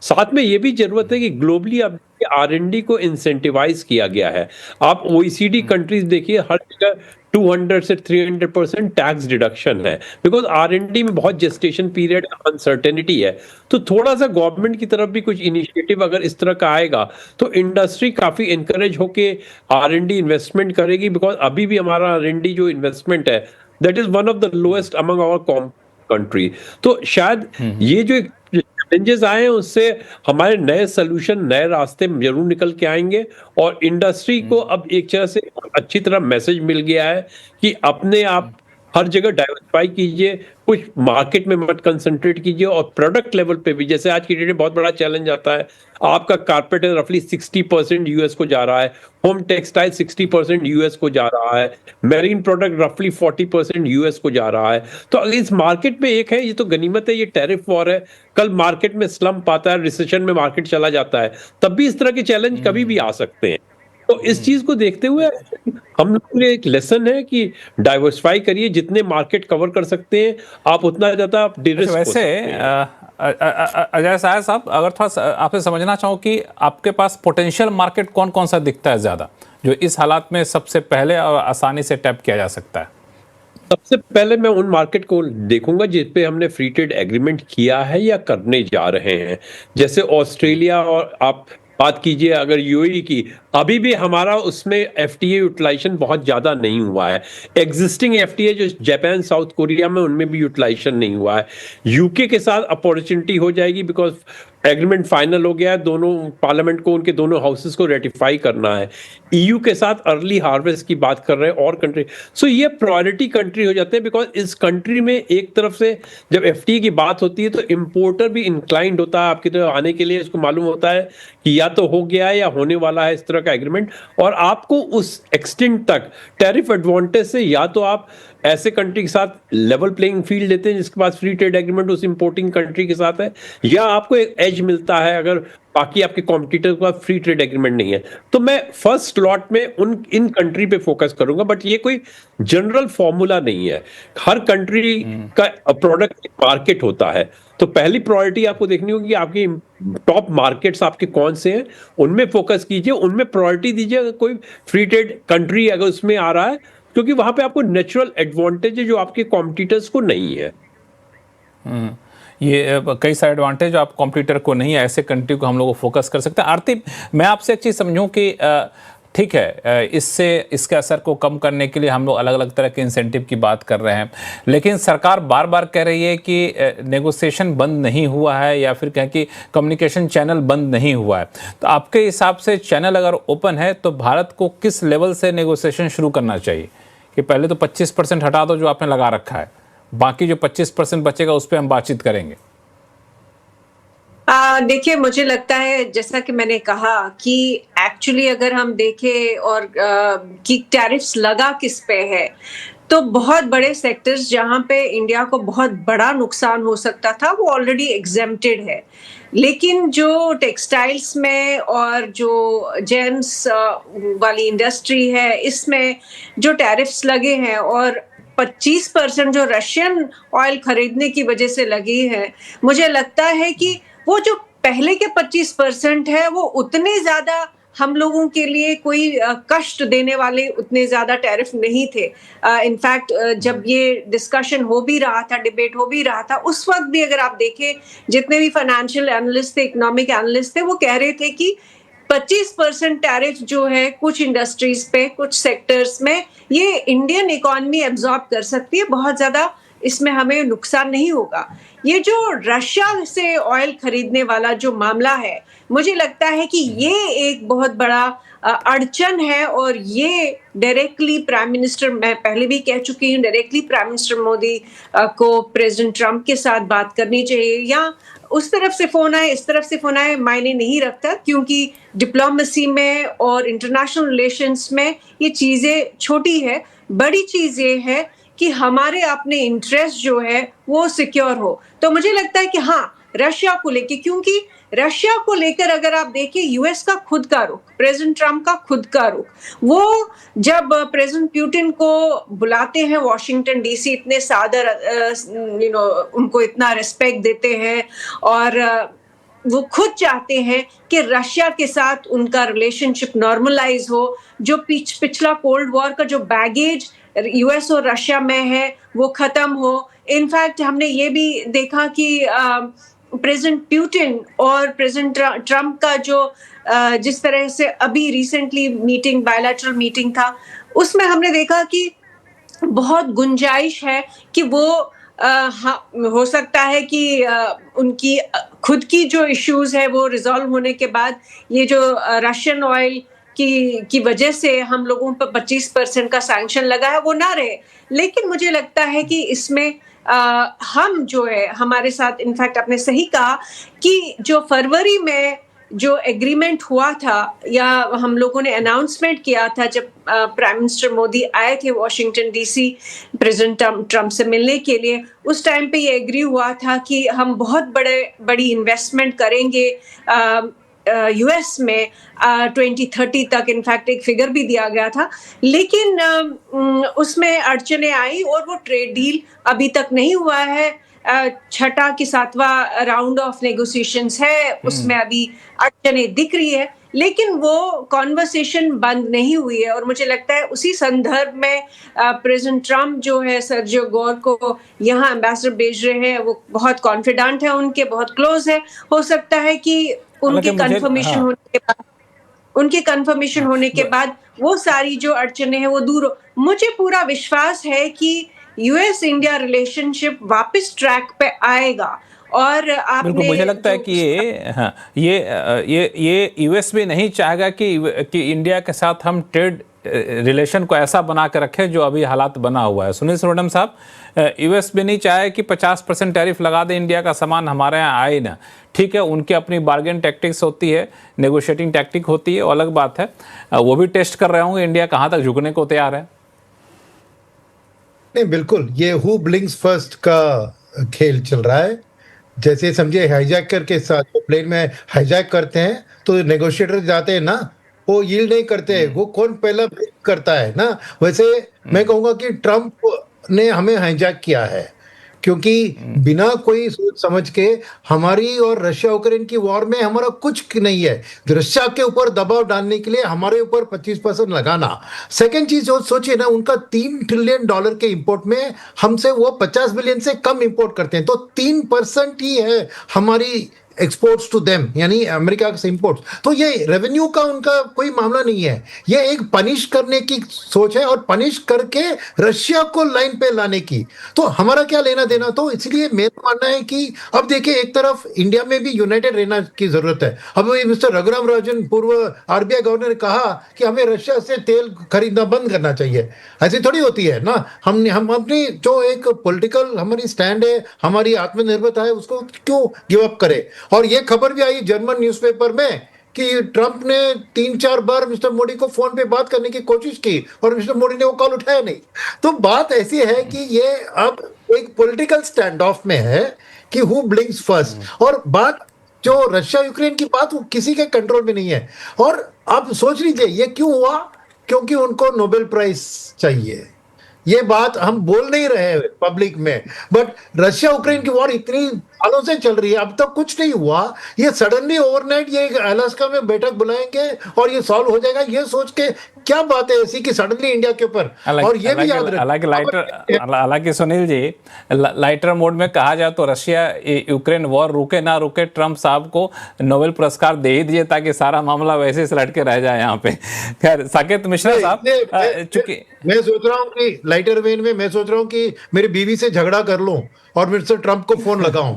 साथ में ये भी जरूरत है कि ग्लोबली अब आर&डी को इंसेंटिवाइज किया गया है। आप ओईसीडी कंट्रीज देखिए, हर जगह 200 से 300% टैक्स डिडक्शन है, बिकॉज आर&डी में बहुत जेस्टेशन पीरियड, अनसर्टेनिटी है। तो थोड़ा सा गवर्नमेंट की तरफ भी कुछ इनिशिएटिव अगर इस तरह का आएगा तो इंडस्ट्री काफी इंकरेज होके आर&डी इन्वेस्टमेंट करेगी, बिकॉज अभी भी हमारा आर&डी जो इन्वेस्टमेंट है that is one of the lowest among our country. तो शायद ये जो चैलेंजेस आए हैं उससे हमारे नए सोल्यूशन, नए रास्ते जरूर निकल के आएंगे। और इंडस्ट्री को अब एक तरह से अच्छी तरह मैसेज मिल गया है कि अपने आप हर जगह डाइवर्सिफाई कीजिए, कुछ मार्केट में मत कंसंट्रेट कीजिए, और प्रोडक्ट लेवल पे भी, जैसे आज की डेट में बहुत बड़ा चैलेंज आता है, आपका कारपेट रफली 60% यूएस को जा रहा है, होम टेक्सटाइल 60% यूएस को जा रहा है, मेरीन प्रोडक्ट रफली 40% यूएस को जा रहा है। तो इस मार्केट में एक है, ये तो गनीमत है, ये टैरिफ वॉर है। कल मार्केट में स्लम्प आता है, रिसेशन में मार्केट चला जाता है, तब भी इस तरह के चैलेंज कभी भी आ सकते हैं। तो इस चीज को देखते हुए हम लोग के लिए एक लेसन है कि डाइवर्सिफाई करिए, जितने मार्केट कवर कर सकते हैं आप उतना ज्यादा आप डिरिस्क हो सकते हैं। अजय सहाय साहब, अगर थोड़ा आपसे समझना चाहूँ कि आपके पास पोटेंशियल मार्केट कौन कौन सा दिखता है ज्यादा, जो इस हालात में सबसे पहले और आसानी से टैप किया जा सकता है? सबसे पहले मैं उन मार्केट को देखूंगा जिस पे हमने फ्री ट्रेड एग्रीमेंट किया है या करने जा रहे हैं, जैसे ऑस्ट्रेलिया, और आप बात कीजिए अगर यूएई की, अभी भी हमारा उसमें एफटीए यूटिलाइजेशन बहुत ज्यादा नहीं हुआ है। एग्जिस्टिंग एफटीए जो जापान, साउथ कोरिया में, उनमें भी यूटिलाइजेशन नहीं हुआ है। यूके के साथ अपॉर्चुनिटी हो जाएगी, बिकॉज एग्रीमेंट फाइनल हो गया है, दोनों पार्लियामेंट को, उनके दोनों हाउसेस को रेटिफाई करना है। ईयू के साथ अर्ली हार्वेस्ट की बात कर रहे हैं और कंट्री, सो ये प्रायोरिटी कंट्री हो जाते हैं, बिकॉज इस कंट्री में एक तरफ से जब एफटीए की बात होती है तो इंपोर्टर भी इंक्लाइंड होता है आपकी तरफ आने के लिए। इसको मालूम होता है कि या तो हो गया है या होने वाला है इस तरह का एग्रीमेंट, और आपको उस एक्सटेंट तक टैरिफ एडवांटेज से या तो आप ऐसे कंट्री के साथ लेवल प्लेइंग फील्ड देते हैं जिसके पास फ्री ट्रेड एग्रीमेंट उस इंपोर्टिंग कंट्री के साथ है, या आपको एक एज मिलता है अगर बाकी आपके कॉम्पिटिटर के पास फ्री ट्रेड एग्रीमेंट नहीं है। तो मैं फर्स्ट स्लॉट में इन कंट्री पे फोकस करूंगा, बट ये कोई जनरल फॉर्मूला नहीं है, हर कंट्री का प्रोडक्ट मार्केट होता है। तो पहली प्रायोरिटी आपको देखनी होगी आपकी टॉप मार्केट्स आपके कौन से हैं, उनमें फोकस कीजिए, उनमें प्रायोरिटी दीजिए। अगर कोई फ्री ट्रेड कंट्री अगर उसमें आ रहा है, क्योंकि वहां पे आपको नेचुरल एडवांटेज है जो आपके कॉम्पिटिटर्स को नहीं है। ये कई सारे एडवांटेज आप कॉम्पिटिटर को नहीं, ऐसे कंट्री को हम लोग फोकस कर सकते हैं। आरती, मैं आपसे एक चीज़ समझूं कि ठीक है, इससे इसके असर को कम करने के लिए हम लोग अलग अलग तरह के इंसेंटिव की बात कर रहे हैं, लेकिन सरकार बार बार कह रही है कि नेगोशिएशन बंद नहीं हुआ है, या फिर कहें कि कम्युनिकेशन चैनल बंद नहीं हुआ है। तो आपके हिसाब से चैनल अगर ओपन है तो भारत को किस लेवल से नेगोशिएशन शुरू करना चाहिए? कि पहले तो 25% हटा दो जो आपने लगा रखा है, बाकी जो 25% बचेगा उस पर हम बातचीत करेंगे। देखिए, मुझे लगता है जैसा कि मैंने कहा कि एक्चुअली अगर हम देखें और कि टैरिफ्स लगा किस पे है, तो बहुत बड़े सेक्टर्स जहां पे इंडिया को बहुत बड़ा नुकसान हो सकता था वो ऑलरेडी एग्जेम्प्टेड है। लेकिन जो टेक्सटाइल्स में और जो जेम्स वाली इंडस्ट्री है, इसमें जो टैरिफ्स लगे हैं और 25% जो रशियन ऑयल खरीदने की वजह से लगी है, मुझे लगता है कि वो जो पहले के 25% है वो उतने ज्यादा हम लोगों के लिए कोई कष्ट देने वाले उतने ज्यादा टैरिफ नहीं थे। इनफैक्ट जब ये डिस्कशन हो भी रहा था, डिबेट हो भी रहा था, उस वक्त भी अगर आप देखें जितने भी फाइनेंशियल एनालिस्ट थे, इकोनॉमिक एनालिस्ट थे, वो कह रहे थे कि 25% टैरिफ जो है कुछ इंडस्ट्रीज पे, कुछ सेक्टर्स में, ये इंडियन इकोनॉमी एब्जॉर्ब कर सकती है, बहुत ज्यादा इसमें हमें नुकसान नहीं होगा। ये जो रशिया से ऑयल खरीदने वाला जो मामला है, मुझे लगता है कि ये एक बहुत बड़ा अड़चन है, और ये डायरेक्टली प्राइम मिनिस्टर, मैं पहले भी कह चुकी हूँ, डायरेक्टली प्राइम मिनिस्टर मोदी को प्रेसिडेंट ट्रंप के साथ बात करनी चाहिए, या उस तरफ से फोन आए, इस तरफ से फोन आए, मायने नहीं रखता, क्योंकि डिप्लोमेसी में और इंटरनेशनल रिलेशंस में ये चीजें छोटी है। बड़ी चीज ये है कि हमारे अपने इंटरेस्ट जो है वो सिक्योर हो। तो मुझे लगता है कि हाँ, रशिया को लेके, क्योंकि रशिया को लेकर अगर आप देखें, यूएस का खुद का रुख, प्रेसिडेंट ट्रंप का खुद का रुख, वो जब प्रेसिडेंट पुतिन को बुलाते हैं वॉशिंगटन डीसी, इतने सादर उनको इतना रिस्पेक्ट देते हैं, और वो खुद चाहते हैं कि रशिया के साथ उनका रिलेशनशिप नॉर्मलाइज हो, जो पिछला कोल्ड वॉर का जो बैगेज यूएस और रशिया में है वो खत्म हो। इनफैक्ट हमने ये भी देखा कि प्रेसिडेंट पुतिन और प्रेसिडेंट ट्रंप का जो जिस तरह से अभी रिसेंटली मीटिंग, बायलैटरल मीटिंग था, उसमें हमने देखा कि बहुत गुंजाइश है कि वो हो सकता है कि उनकी खुद की जो इश्यूज है वो रिजॉल्व होने के बाद ये जो रशियन ऑयल की वजह से हम लोगों पर 25% का सैंक्शन लगा है वो ना रहे। लेकिन मुझे लगता है कि इसमें हम जो है हमारे साथ, इनफैक्ट आपने सही कहा कि जो फरवरी में जो एग्रीमेंट हुआ था, या हम लोगों ने अनाउंसमेंट किया था जब प्राइम मिनिस्टर मोदी आए थे वॉशिंगटन डीसी प्रेसिडेंट ट्रंप से मिलने के लिए, उस टाइम पे ये एग्री हुआ था कि हम बहुत बड़ी इन्वेस्टमेंट करेंगे यूएस में 2030 तक। इनफैक्ट एक फिगर भी दिया गया था, लेकिन उसमें अड़चने आई और वो ट्रेड डील अभी तक नहीं हुआ है। छठा कि सातवां राउंड ऑफ नेगोशिएशंस है, उसमें अभी अड़चने दिख रही है, लेकिन वो कॉन्वर्सेशन बंद नहीं हुई है। और मुझे लगता है उसी संदर्भ में प्रेसिडेंट ट्रंप जो है सर्जियो गोर को यहाँ एम्बेसडर भेज रहे हैं, वो बहुत कॉन्फिडेंट है, उनके बहुत क्लोज है। हो सकता है कि उनकी कंफर्मेशन होने के बाद वो सारी जो अड़चने हैं वो दूर हो। मुझे पूरा विश्वास है कि यूएस इंडिया रिलेशनशिप वापस ट्रैक पे आएगा। और आपने बिल्कुल, मुझे लगता है कि ये यूएस भी नहीं चाहेगा कि इंडिया के साथ हम ट्रेड रिलेशन को ऐसा बना के रखें जो अभी हालात बना हुआ है। सुनील सुरवरम साहब, यूएस भी नहीं चाहे कि 50% टैरिफ लगा दे, इंडिया का सामान हमारे यहाँ आए ना। ठीक है, उनकी अपनी बार्गेन टैक्टिक्स होती है, नेगोशिएटिंग टैक्टिक होती है, अलग बात है। वो भी टेस्ट कर रहे होंगे इंडिया कहाँ तक झुकने को तैयार है। नहीं, बिल्कुल, ये हु ब्लिंक्स फर्स्ट का खेल चल रहा है। जैसे समझिए हाईजैकर के साथ, तो प्लेन में हाईजैक करते हैं तो नेगोशिएटर जाते हैं ना, वो यील्ड नहीं करते, वो कौन पहला ब्रेक करता है ना। वैसे मैं कहूंगा कि ट्रंप ने हमें हाईजैक किया है, क्योंकि बिना कोई सोच समझ के हमारी और रशिया यूक्रेन की वॉर में हमारा कुछ नहीं है। रशिया के ऊपर दबाव डालने के लिए हमारे ऊपर 25% लगाना। सेकंड चीज जो सोचिए ना, उनका $3 ट्रिलियन के इंपोर्ट में हमसे वो 50 बिलियन से कम इंपोर्ट करते हैं, तो 3% ही है हमारी एक्सपोर्ट्स टू देम, यानी अमेरिका से इंपोर्ट्स। तो ये रेवेन्यू का उनका कोई मामला नहीं है, ये एक पनिश करने की सोच है और पनिश करके रशिया को लाइन पे लाने की। तो हमारा क्या लेना देना। तो इसलिए मेरा मानना है कि अब देखिए, एक तरफ इंडिया में भी यूनाइटेड रहना की जरूरत है। अब मिस्टर रघुराम राजन, पूर्व आरबीआई गवर्नर, ने कहा कि हमें रशिया से तेल खरीदना बंद करना चाहिए। ऐसी थोड़ी होती है ना। हम अपनी जो एक पॉलिटिकल हमारी स्टैंड है, हमारी आत्मनिर्भरता है, उसको क्यों गिव अप करे। और ये खबर भी आई जर्मन न्यूज़पेपर में कि ट्रंप ने 3-4 बार मिस्टर मोदी को फोन पे बात करने की कोशिश की और मिस्टर मोदी ने वो कॉल उठाया नहीं। तो बात ऐसी है कि ये अब एक पॉलिटिकल स्टैंड ऑफ में है कि हु ब्लिंक्स फर्स्ट। और बात जो रशिया यूक्रेन की बात, वो किसी के कंट्रोल में नहीं है। और अब सोच लीजिए ये क्यों हुआ, क्योंकि उनको नोबेल प्राइज चाहिए। ये बात हम बोल नहीं रहे पब्लिक में, बट रशिया यूक्रेन की वॉर इतनी सालों से चल रही है, अब तक कुछ नहीं हुआ। ये सडनली ओवरनाइट ये अलास्का में बैठक बुलाएंगे और ये सॉल्व हो जाएगा, ये सोच के क्या बात है ऐसी कि सडनली इंडिया के ऊपर। और ये भी याद रखिए, हालांकि सुनील जी, लाइटर मोड में कहा जाए तो रशिया यूक्रेन वॉर रुके ना रुके, ट्रंप साहब को नोबेल पुरस्कार दे ही दिए ताकि सारा मामला वैसे से लटके रह जाए यहाँ पे। खैर, साकेत मिश्रा साहब, चूंकि मैं सोच रहा हूँ कि लाइटर वेन में मैं सोच रहा हूँ कि मेरी बीवी से झगड़ा कर लूं और मिस्टर ट्रंप को फोन लगाऊं,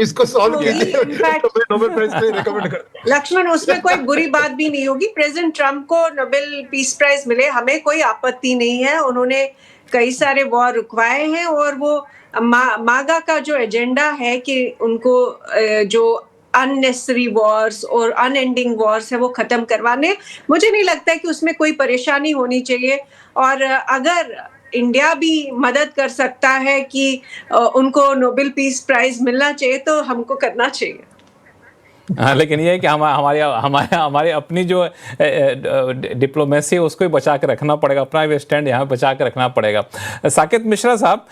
इसको सॉल्व कीजिए, तो मैं नोबेल प्राइज पे रिकमेंड करता हूं। लक्ष्मण, उसमें कोई बुरी बात भी नहीं होगी। प्रेसिडेंट ट्रंप को नोबेल पीस प्राइज मिले, हमें कोई आपत्ति नहीं है। उन्होंने कई सारे वॉर रुकवाए हैं और वो मागा का जो एजेंडा है कि उनको जो अननेसेसरी वॉर्स और अनएंडिंग वॉर्स है वो खत्म करवाने, मुझे नहीं लगता है कि उसमें कोई परेशानी होनी चाहिए। और अगर इंडिया भी मदद कर सकता है कि उनको नोबेल पीस प्राइज मिलना चाहिए तो हमको करना चाहिए। हाँ, लेकिन ये है कि हमारे अपनी जो डिप्लोमेसी है उसको ही बचा के रखना पड़ेगा, अपना भी स्टैंड यहाँ बचा के रखना पड़ेगा। साकेत मिश्रा साहब,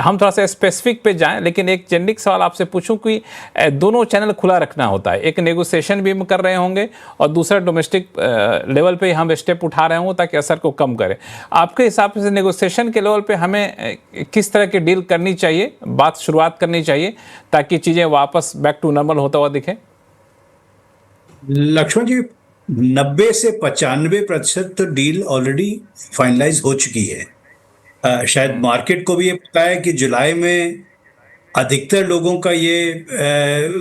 हम थोड़ा सा स्पेसिफिक पे जाएं, लेकिन एक जेनरिक सवाल आपसे पूछूं कि दोनों चैनल खुला रखना होता है। एक नेगोशिएशन भी हम कर रहे होंगे और दूसरा डोमेस्टिक लेवल पे हम स्टेप उठा रहे होंगे ताकि असर को कम करें। आपके हिसाब से नेगोशिएशन के लेवल पे हमें किस तरह की डील करनी चाहिए, बात शुरुआत करनी चाहिए ताकि चीज़ें वापस बैक टू नॉर्मल होता हुआ दिखे? लक्ष्मण जी, 90 से 95% तो डील ऑलरेडी फाइनलाइज हो चुकी है। शायद मार्केट को भी ये पता है कि जुलाई में अधिकतर लोगों का ये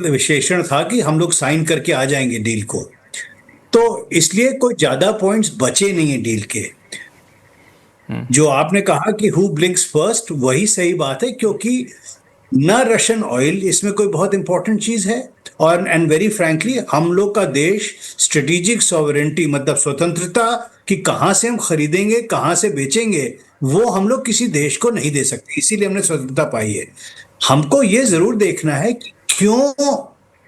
विश्लेषण था कि हम लोग साइन करके आ जाएंगे डील को, तो इसलिए कोई ज्यादा पॉइंट्स बचे नहीं है डील के। जो आपने कहा कि हु ब्लिंक्स फर्स्ट, वही सही बात है, क्योंकि ना रशियन ऑयल इसमें कोई बहुत इंपॉर्टेंट चीज है, और एंड वेरी फ्रैंकली हम लोग का देश स्ट्रेटेजिक सॉवरेंटी, मतलब स्वतंत्रता कि कहाँ से हम खरीदेंगे कहाँ से बेचेंगे, वो हम लोग किसी देश को नहीं दे सकते, इसीलिए हमने स्वतंत्रता पाई है। हमको ये जरूर देखना है कि क्यों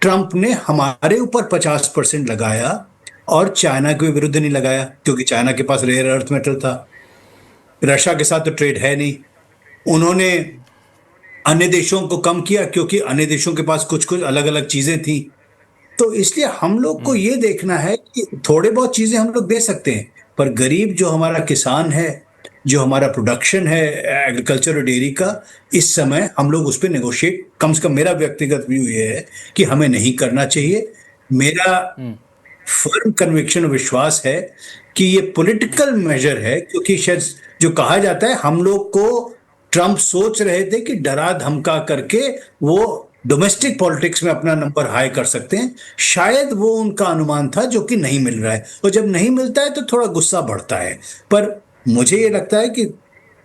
ट्रंप ने हमारे ऊपर 50% लगाया और चाइना के विरुद्ध नहीं लगाया, क्योंकि चाइना के पास रेयर अर्थ मेटल था, रशिया के साथ तो ट्रेड है नहीं। उन्होंने अन्य देशों को कम किया क्योंकि अन्य देशों के पास कुछ कुछ अलग अलग चीजें थी। तो इसलिए हम लोग को ये देखना है कि थोड़े बहुत चीजें हम लोग दे सकते हैं, पर गरीब जो हमारा किसान है, जो हमारा प्रोडक्शन है एग्रीकल्चर और डेयरी का, इस समय हम लोग उस पर नेगोशिएट, कम से कम मेरा व्यक्तिगत व्यू ये है कि हमें नहीं करना चाहिए। मेरा फर्म कन्विक्शन और विश्वास है कि ये पॉलिटिकल मेजर है, क्योंकि शायद जो कहा जाता है हम लोग को ट्रंप सोच रहे थे कि डरा धमका करके वो डोमेस्टिक पॉलिटिक्स में अपना नंबर हाई कर सकते हैं, शायद वो उनका अनुमान था जो कि नहीं मिल रहा है। और जब नहीं मिलता है तो थोड़ा गुस्सा बढ़ता है। पर मुझे ये लगता है कि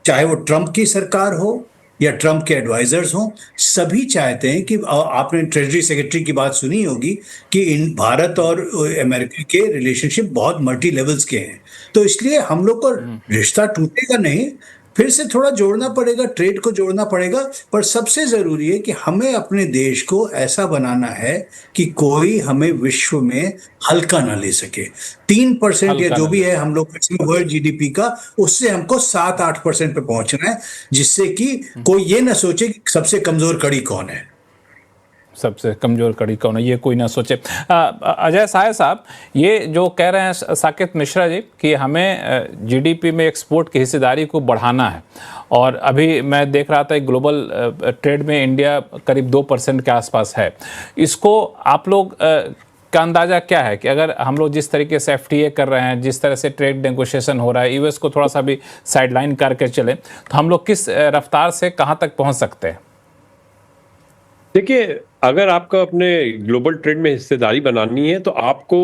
चाहे वो ट्रंप की सरकार हो या ट्रंप के एडवाइजर्स हों, सभी चाहते हैं कि, आपने ट्रेजरी सेक्रेटरी की बात सुनी होगी कि इन भारत और अमेरिका के रिलेशनशिप बहुत मल्टी लेवल्स के हैं, तो इसलिए हम लोग को रिश्ता टूटेगा नहीं, फिर से थोड़ा जोड़ना पड़ेगा, ट्रेड को जोड़ना पड़ेगा, पर सबसे जरूरी है कि हमें अपने देश को ऐसा बनाना है कि कोई हमें विश्व में हल्का ना ले सके। 3% या हल्का जो ना भी ले है हम लोग वर्ल्ड जीडीपी का, उससे हमको 7-8% पे पहुंचना है, जिससे कि कोई ये ना सोचे कि सबसे कमजोर कड़ी कौन है। सबसे कमजोर कड़ी कौन है, ये कोई ना सोचे। अजय साय साहब, ये जो कह रहे हैं साकेत मिश्रा जी कि हमें जीडीपी में एक्सपोर्ट की हिस्सेदारी को बढ़ाना है, और अभी मैं देख रहा था ग्लोबल ट्रेड में इंडिया करीब 2% के आसपास है। इसको आप लोग का अंदाजा क्या है कि अगर हम लोग जिस तरीके से एफटीए कर रहे हैं, जिस तरह से ट्रेड नेगोशिएशन हो रहा है, यूएस को थोड़ा सा भी साइडलाइन करके चले, तो हम लोग किस रफ्तार से कहाँ तक पहुँच सकते हैं? देखिए, अगर आपको अपने ग्लोबल ट्रेड में हिस्सेदारी बनानी है तो आपको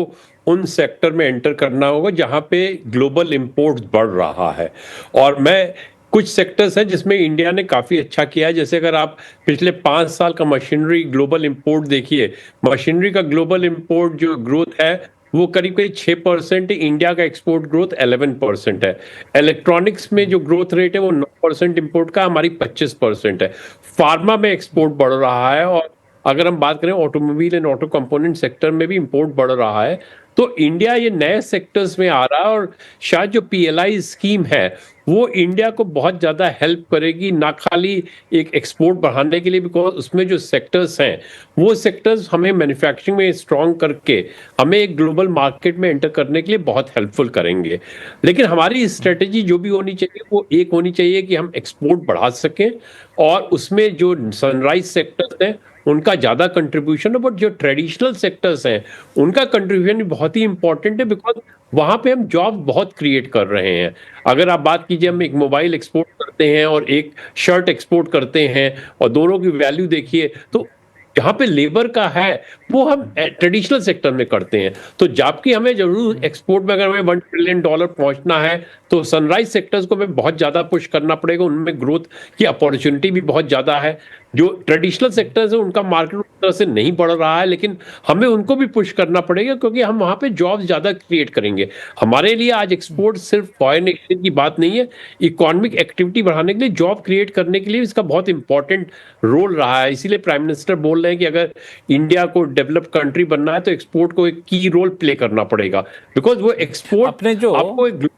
उन सेक्टर में एंटर करना होगा जहां पे ग्लोबल इंपोर्ट्स बढ़ रहा है। और मैं कुछ सेक्टर्स हैं जिसमें इंडिया ने काफ़ी अच्छा किया है। जैसे अगर आप पिछले 5 साल का मशीनरी ग्लोबल इंपोर्ट देखिए, मशीनरी का ग्लोबल इंपोर्ट जो ग्रोथ है वो करीब करीब 6% है। इंडिया का एक्सपोर्ट ग्रोथ 11% है। इलेक्ट्रॉनिक्स में जो ग्रोथ रेट है वो 9% इंपोर्ट का, हमारी 25% है। फार्मा में एक्सपोर्ट बढ़ रहा है, और अगर हम बात करें automobile and auto component sector में भी इंपोर्ट बढ़ रहा है। तो इंडिया ये नए सेक्टर्स में आ रहा है, और शायद जो पीएलआई स्कीम है वो इंडिया को बहुत ज़्यादा हेल्प करेगी, ना खाली एक एक्सपोर्ट बढ़ाने के लिए, बिकॉज उसमें जो सेक्टर्स हैं वो सेक्टर्स हमें मैन्युफैक्चरिंग में स्ट्रॉन्ग करके हमें एक ग्लोबल मार्केट में एंटर करने के लिए बहुत हेल्पफुल करेंगे। लेकिन हमारी स्ट्रेटेजी जो भी होनी चाहिए वो एक होनी चाहिए कि हम एक्सपोर्ट बढ़ा सकें, और उसमें जो सनराइज सेक्टर्स हैं उनका ज़्यादा कंट्रीब्यूशन है, बट जो ट्रेडिशनल सेक्टर्स हैं उनका कंट्रीब्यूशन भी बहुत ही इंपॉर्टेंट है, बिकॉज वहाँ पे हम जॉब बहुत क्रिएट कर रहे हैं। अगर आप बात कीजिए, हम एक मोबाइल एक्सपोर्ट करते हैं और एक शर्ट एक्सपोर्ट करते हैं, और दोनों की वैल्यू देखिए, तो जहाँ पे लेबर का है वो हम ट्रेडिशनल सेक्टर में करते हैं। तो जबकि हमें जरूर एक्सपोर्ट में अगर हमें $1 ट्रिलियन पहुंचना है तो सनराइज सेक्टर्स को हमें बहुत ज़्यादा पुश करना पड़ेगा, उनमें ग्रोथ की अपॉर्चुनिटी भी बहुत ज़्यादा है। जो ट्रेडिशनल सेक्टर्स है उनका मार्केट उस तरह से नहीं बढ़ रहा है, लेकिन हमें उनको भी पुश करना पड़ेगा, क्योंकि हम वहाँ पे जॉब ज़्यादा क्रिएट करेंगे। हमारे लिए आज एक्सपोर्ट सिर्फ फॉरेन एक्सचेंज की बात नहीं है, इकोनॉमिक एक्टिविटी बढ़ाने के लिए, जॉब क्रिएट करने के लिए इसका बहुत इंपॉर्टेंट रोल रहा है। इसीलिए प्राइम मिनिस्टर बोल रहे हैं कि अगर इंडिया को डेवलप्ड कंट्री बनना है तो एक्सपोर्ट को एक की रोल प्ले करना पड़ेगा, बिकॉज वो एक्सपोर्ट अपने जो आपको एक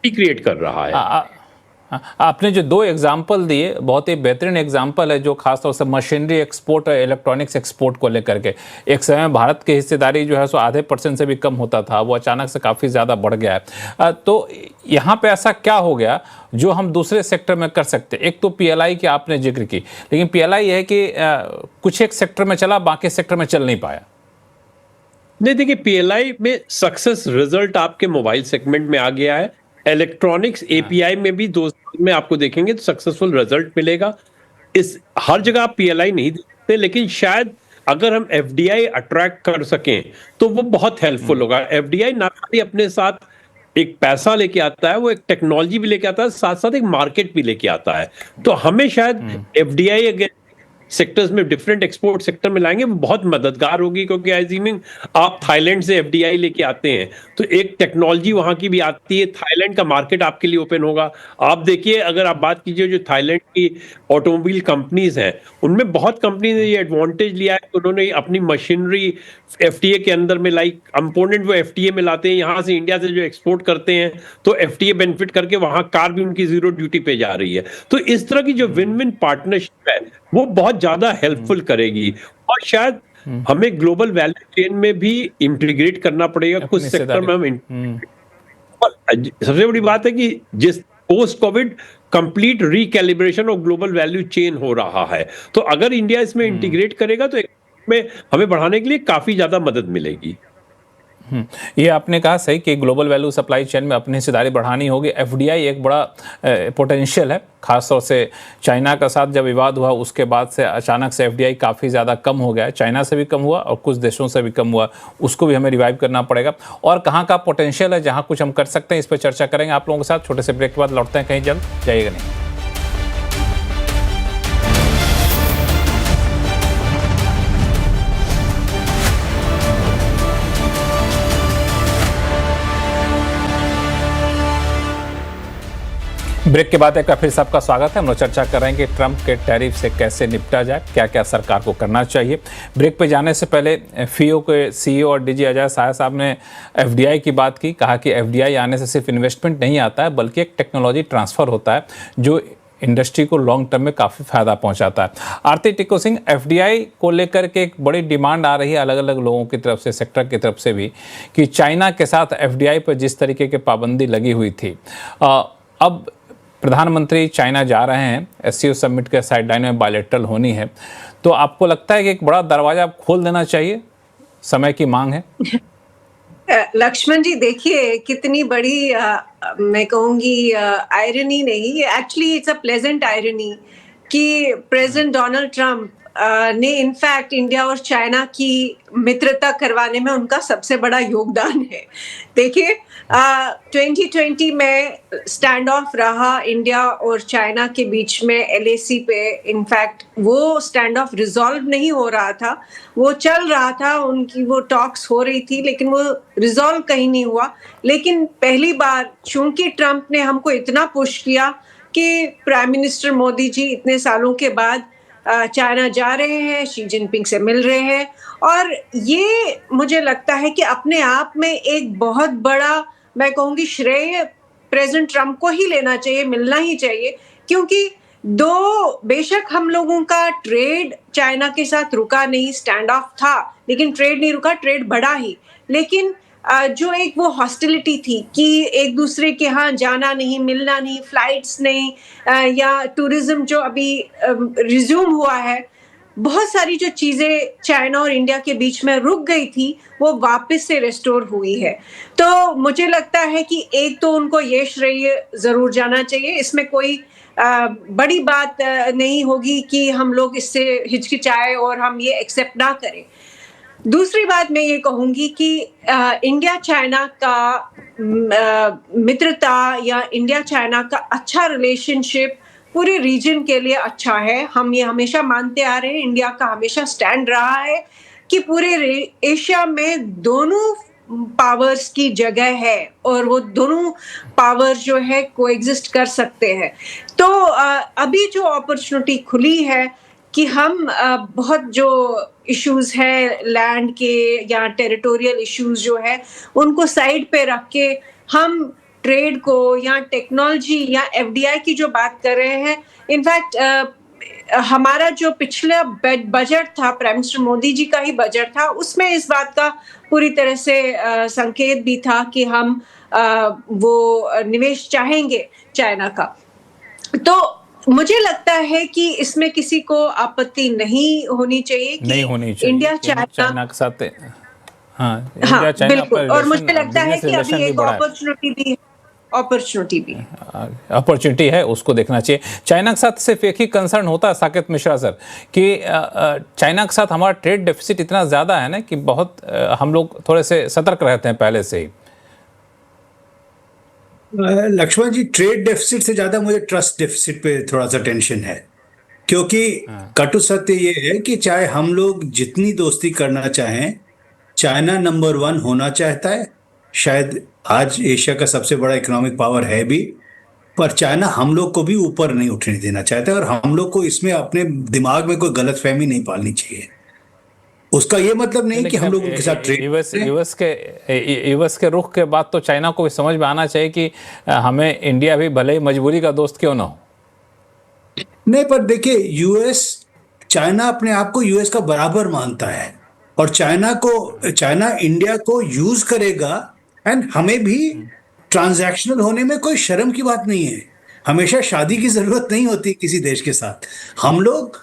क्रिएट कर रहा है। आपने जो 2 एग्जाम्पल दिए, बहुत ही बेहतरीन एग्जाम्पल है, जो खासतौर से मशीनरी एक्सपोर्ट और इलेक्ट्रॉनिक्स एक्सपोर्ट को लेकर के। एक समय में भारत की हिस्सेदारी जो है सो आधे % से भी कम होता था, वो अचानक से काफ़ी ज़्यादा बढ़ गया है। तो यहाँ पे ऐसा क्या हो गया जो हम दूसरे सेक्टर में कर सकते हैं? एक तो पीएलआई की आपने जिक्र की, लेकिन पीएलआई है कि कुछ एक सेक्टर में चला, बाकी सेक्टर में चल नहीं पाया। नहीं, देखिए, पीएलआई में सक्सेस रिजल्ट आपके मोबाइल सेगमेंट में आ गया है। इलेक्ट्रॉनिक्स एपीआई में भी 2 साल में आपको देखेंगे तो सक्सेसफुल रिजल्ट मिलेगा। इस हर जगह आप पीएलआई नहीं देखते, लेकिन शायद अगर हम एफडीआई अट्रैक्ट कर सकें तो वो बहुत हेल्पफुल होगा। एफडीआई ना खाली अपने साथ एक पैसा लेके आता है, वो एक टेक्नोलॉजी भी लेके आता है, साथ साथ एक मार्केट भी लेके आता है। तो हमें शायद एफडीआई अगर सेक्टर्स में डिफरेंट एक्सपोर्ट सेक्टर में लाएंगे वो बहुत मददगार होगी, क्योंकि एज्यूमिंग आप थाईलैंड से एफडीआई लेके आते हैं तो एक टेक्नोलॉजी वहां की भी आती है, थाईलैंड का मार्केट आपके लिए ओपन होगा। आप देखिए, अगर आप बात कीजिए जो थाईलैंड की ऑटोमोबाइल कंपनीज हैं उनमें बहुत कंपनी ने ये एडवांटेज लिया है कि उन्होंने अपनी मशीनरी एफटीए के अंदर में कंपोनेंट वो एफटीए में लाते हैं, यहाँ से इंडिया से जो एक्सपोर्ट करते हैं तो एफटीए बेनिफिट करके वहां कार भी उनकी 0 ड्यूटी पे जा रही है। तो इस तरह की जो विन विन पार्टनरशिप है वो बहुत ज्यादा हेल्पफुल करेगी, और शायद हमें ग्लोबल वैल्यू चेन में भी इंटीग्रेट करना पड़ेगा कुछ सेक्टर में हम। और सबसे बड़ी बात है कि जिस post Covid complete recalibration of global value chain हो रहा है, तो अगर इंडिया इसमें इंटीग्रेट करेगा तो में हमें बढ़ाने के लिए काफी ज्यादा मदद मिलेगी। ये आपने कहा सही कि ग्लोबल वैल्यू सप्लाई चेन में अपनी हिस्सेदारी बढ़ानी होगी। एफडीआई एक बड़ा पोटेंशियल है, खासतौर से चाइना का साथ जब विवाद हुआ उसके बाद से अचानक से एफडीआई काफ़ी ज़्यादा कम हो गया है। चाइना से भी कम हुआ और कुछ देशों से भी कम हुआ, उसको भी हमें रिवाइव करना पड़ेगा। और कहाँ का पोटेंशियल है जहाँ कुछ हम कर सकते हैं, इस पर चर्चा करेंगे आप लोगों के साथ। छोटे से ब्रेक के बाद लौटते हैं, कहीं जल्द जाइएगा नहीं। ब्रेक के बाद एक बार फिर सबका स्वागत है। हम लोग चर्चा कर रहे हैं कि ट्रंप के टैरिफ से कैसे निपटा जाए, क्या क्या सरकार को करना चाहिए। ब्रेक पे जाने से पहले FIO के CEO और DG अजय साहा साहब ने FDI की बात की। कहा कि FDI आने से सिर्फ इन्वेस्टमेंट नहीं आता है बल्कि एक टेक्नोलॉजी ट्रांसफ़र होता है जो इंडस्ट्री को लॉन्ग टर्म में काफ़ी फायदा पहुंचाता है। आरती टिक्को सिंह, FDI को लेकर के एक बड़ी डिमांड आ रही है अलग अलग लोगों की तरफ से, सेक्टर की तरफ से भी, कि चाइना के साथ FDI पर जिस तरीके की पाबंदी लगी हुई थी, अब प्रधानमंत्री चाइना जा रहे हैं, SCO समिट के साइडलाइन में बायलैटरल होनी है, तो आपको लगता है कि एक बड़ा दरवाजा खोल देना चाहिए, समय की मांग है? लक्ष्मण जी, देखिए कितनी बड़ी मैं कहूंगी आयरनी नहीं, actually it's a pleasant irony कि प्रेसिडेंट डोनाल्ड ट्रंप ने इनफैक्ट इंडिया और चाइना की मित्रता करवाने में उनका सबसे बड़ा योगदान है। देखिए 2020 में स्टैंड ऑफ रहा इंडिया और चाइना के बीच में LAC पे। इनफैक्ट वो स्टैंड ऑफ रिजॉल्व नहीं हो रहा था, वो चल रहा था, उनकी वो टॉक्स हो रही थी, लेकिन वो रिजॉल्व कहीं नहीं हुआ। लेकिन पहली बार चूंकि ट्रंप ने हमको इतना पुश किया कि प्राइम मिनिस्टर मोदी जी इतने सालों के बाद चाइना जा रहे हैं, शी जिनपिंग से मिल रहे हैं, और ये मुझे लगता है कि अपने आप में एक बहुत बड़ा, मैं कहूँगी, श्रेय प्रेसिडेंट ट्रंप को ही लेना चाहिए, मिलना ही चाहिए। क्योंकि बेशक हम लोगों का ट्रेड चाइना के साथ रुका नहीं, स्टैंड ऑफ था, लेकिन ट्रेड नहीं रुका, ट्रेड बढ़ा ही। लेकिन जो एक वो हॉस्टिलिटी थी कि एक दूसरे के यहाँ जाना नहीं, मिलना नहीं, फ्लाइट्स नहीं, या टूरिज्म जो अभी रिज्यूम हुआ है, बहुत सारी जो चीज़ें चाइना और इंडिया के बीच में रुक गई थी वो वापस से रिस्टोर हुई है। तो मुझे लगता है कि एक तो उनको ये श्रेय ज़रूर जाना चाहिए, इसमें कोई बड़ी बात नहीं होगी कि हम लोग इससे हिचकिचाए और हम ये एक्सेप्ट ना करें। दूसरी बात मैं ये कहूँगी कि इंडिया चाइना का मित्रता या इंडिया चाइना का अच्छा रिलेशनशिप पूरे रीजन के लिए अच्छा है। हम ये हमेशा मानते आ रहे हैं, इंडिया का हमेशा स्टैंड रहा है कि पूरे एशिया में दोनों पावर्स की जगह है और वो दोनों पावर्स जो है कोएग्जिस्ट कर सकते हैं। तो अभी जो अपॉर्चुनिटी खुली है कि हम बहुत जो इश्यूज है लैंड के या टेरिटोरियल इश्यूज जो है उनको साइड पे रख के हम ट्रेड को या टेक्नोलॉजी या FDI की जो बात कर रहे हैं, इनफैक्ट हमारा जो पिछला बजट था, प्राइम मिनिस्टर मोदी जी का ही बजट था, उसमें इस बात का पूरी तरह से संकेत भी था कि हम वो निवेश चाहेंगे चाइना का। तो मुझे लगता है कि इसमें किसी को आपत्ति नहीं होनी चाहिए कि इंडिया चाइना के साथ, हाँ, बिल्कुल। और मुझे लगता है कि अभी एक अपॉर्चुनिटी है, उसको देखना चाहिए। चाइना के साथ सिर्फ एक ही कंसर्न होता है साकेत मिश्रा सर, कि चाइना के साथ हमारा ट्रेड डेफिसिट इतना ज़्यादा है ना कि बहुत हम लोग थोड़े से सतर्क रहते हैं पहले से ही। लक्ष्मण जी, ट्रेड डेफिसिट से ज्यादा मुझे ट्रस्ट डेफिसिट पे थोड़ा सा टेंशन है, क्योंकि कटु सत्य ये है कि चाहे हम लोग जितनी दोस्ती करना चाहें, चाइना नंबर 1 होना चाहता है। शायद आज एशिया का सबसे बड़ा इकोनॉमिक पावर है भी, पर चाइना हम लोग को भी ऊपर नहीं उठने देना चाहता है, और हम लोग को इसमें अपने दिमाग में कोई गलतफहमी नहीं पालनी चाहिए। उसका ये मतलब नहीं कि हम लोग उनके साथ ट्रेड, यूएस के रुख के बाद तो चाइना को भी समझ में आना चाहिए कि हमें इंडिया भी भले ही मजबूरी का दोस्त क्यों ना हो। नहीं, पर देखिए चाइना अपने आप को यूएस का बराबर मानता है, और चाइना इंडिया को यूज करेगा, एंड हमें भी ट्रांजैक्शनल होने में कोई शर्म की बात नहीं है। हमेशा शादी की जरूरत नहीं होती किसी देश के साथ। हम लोग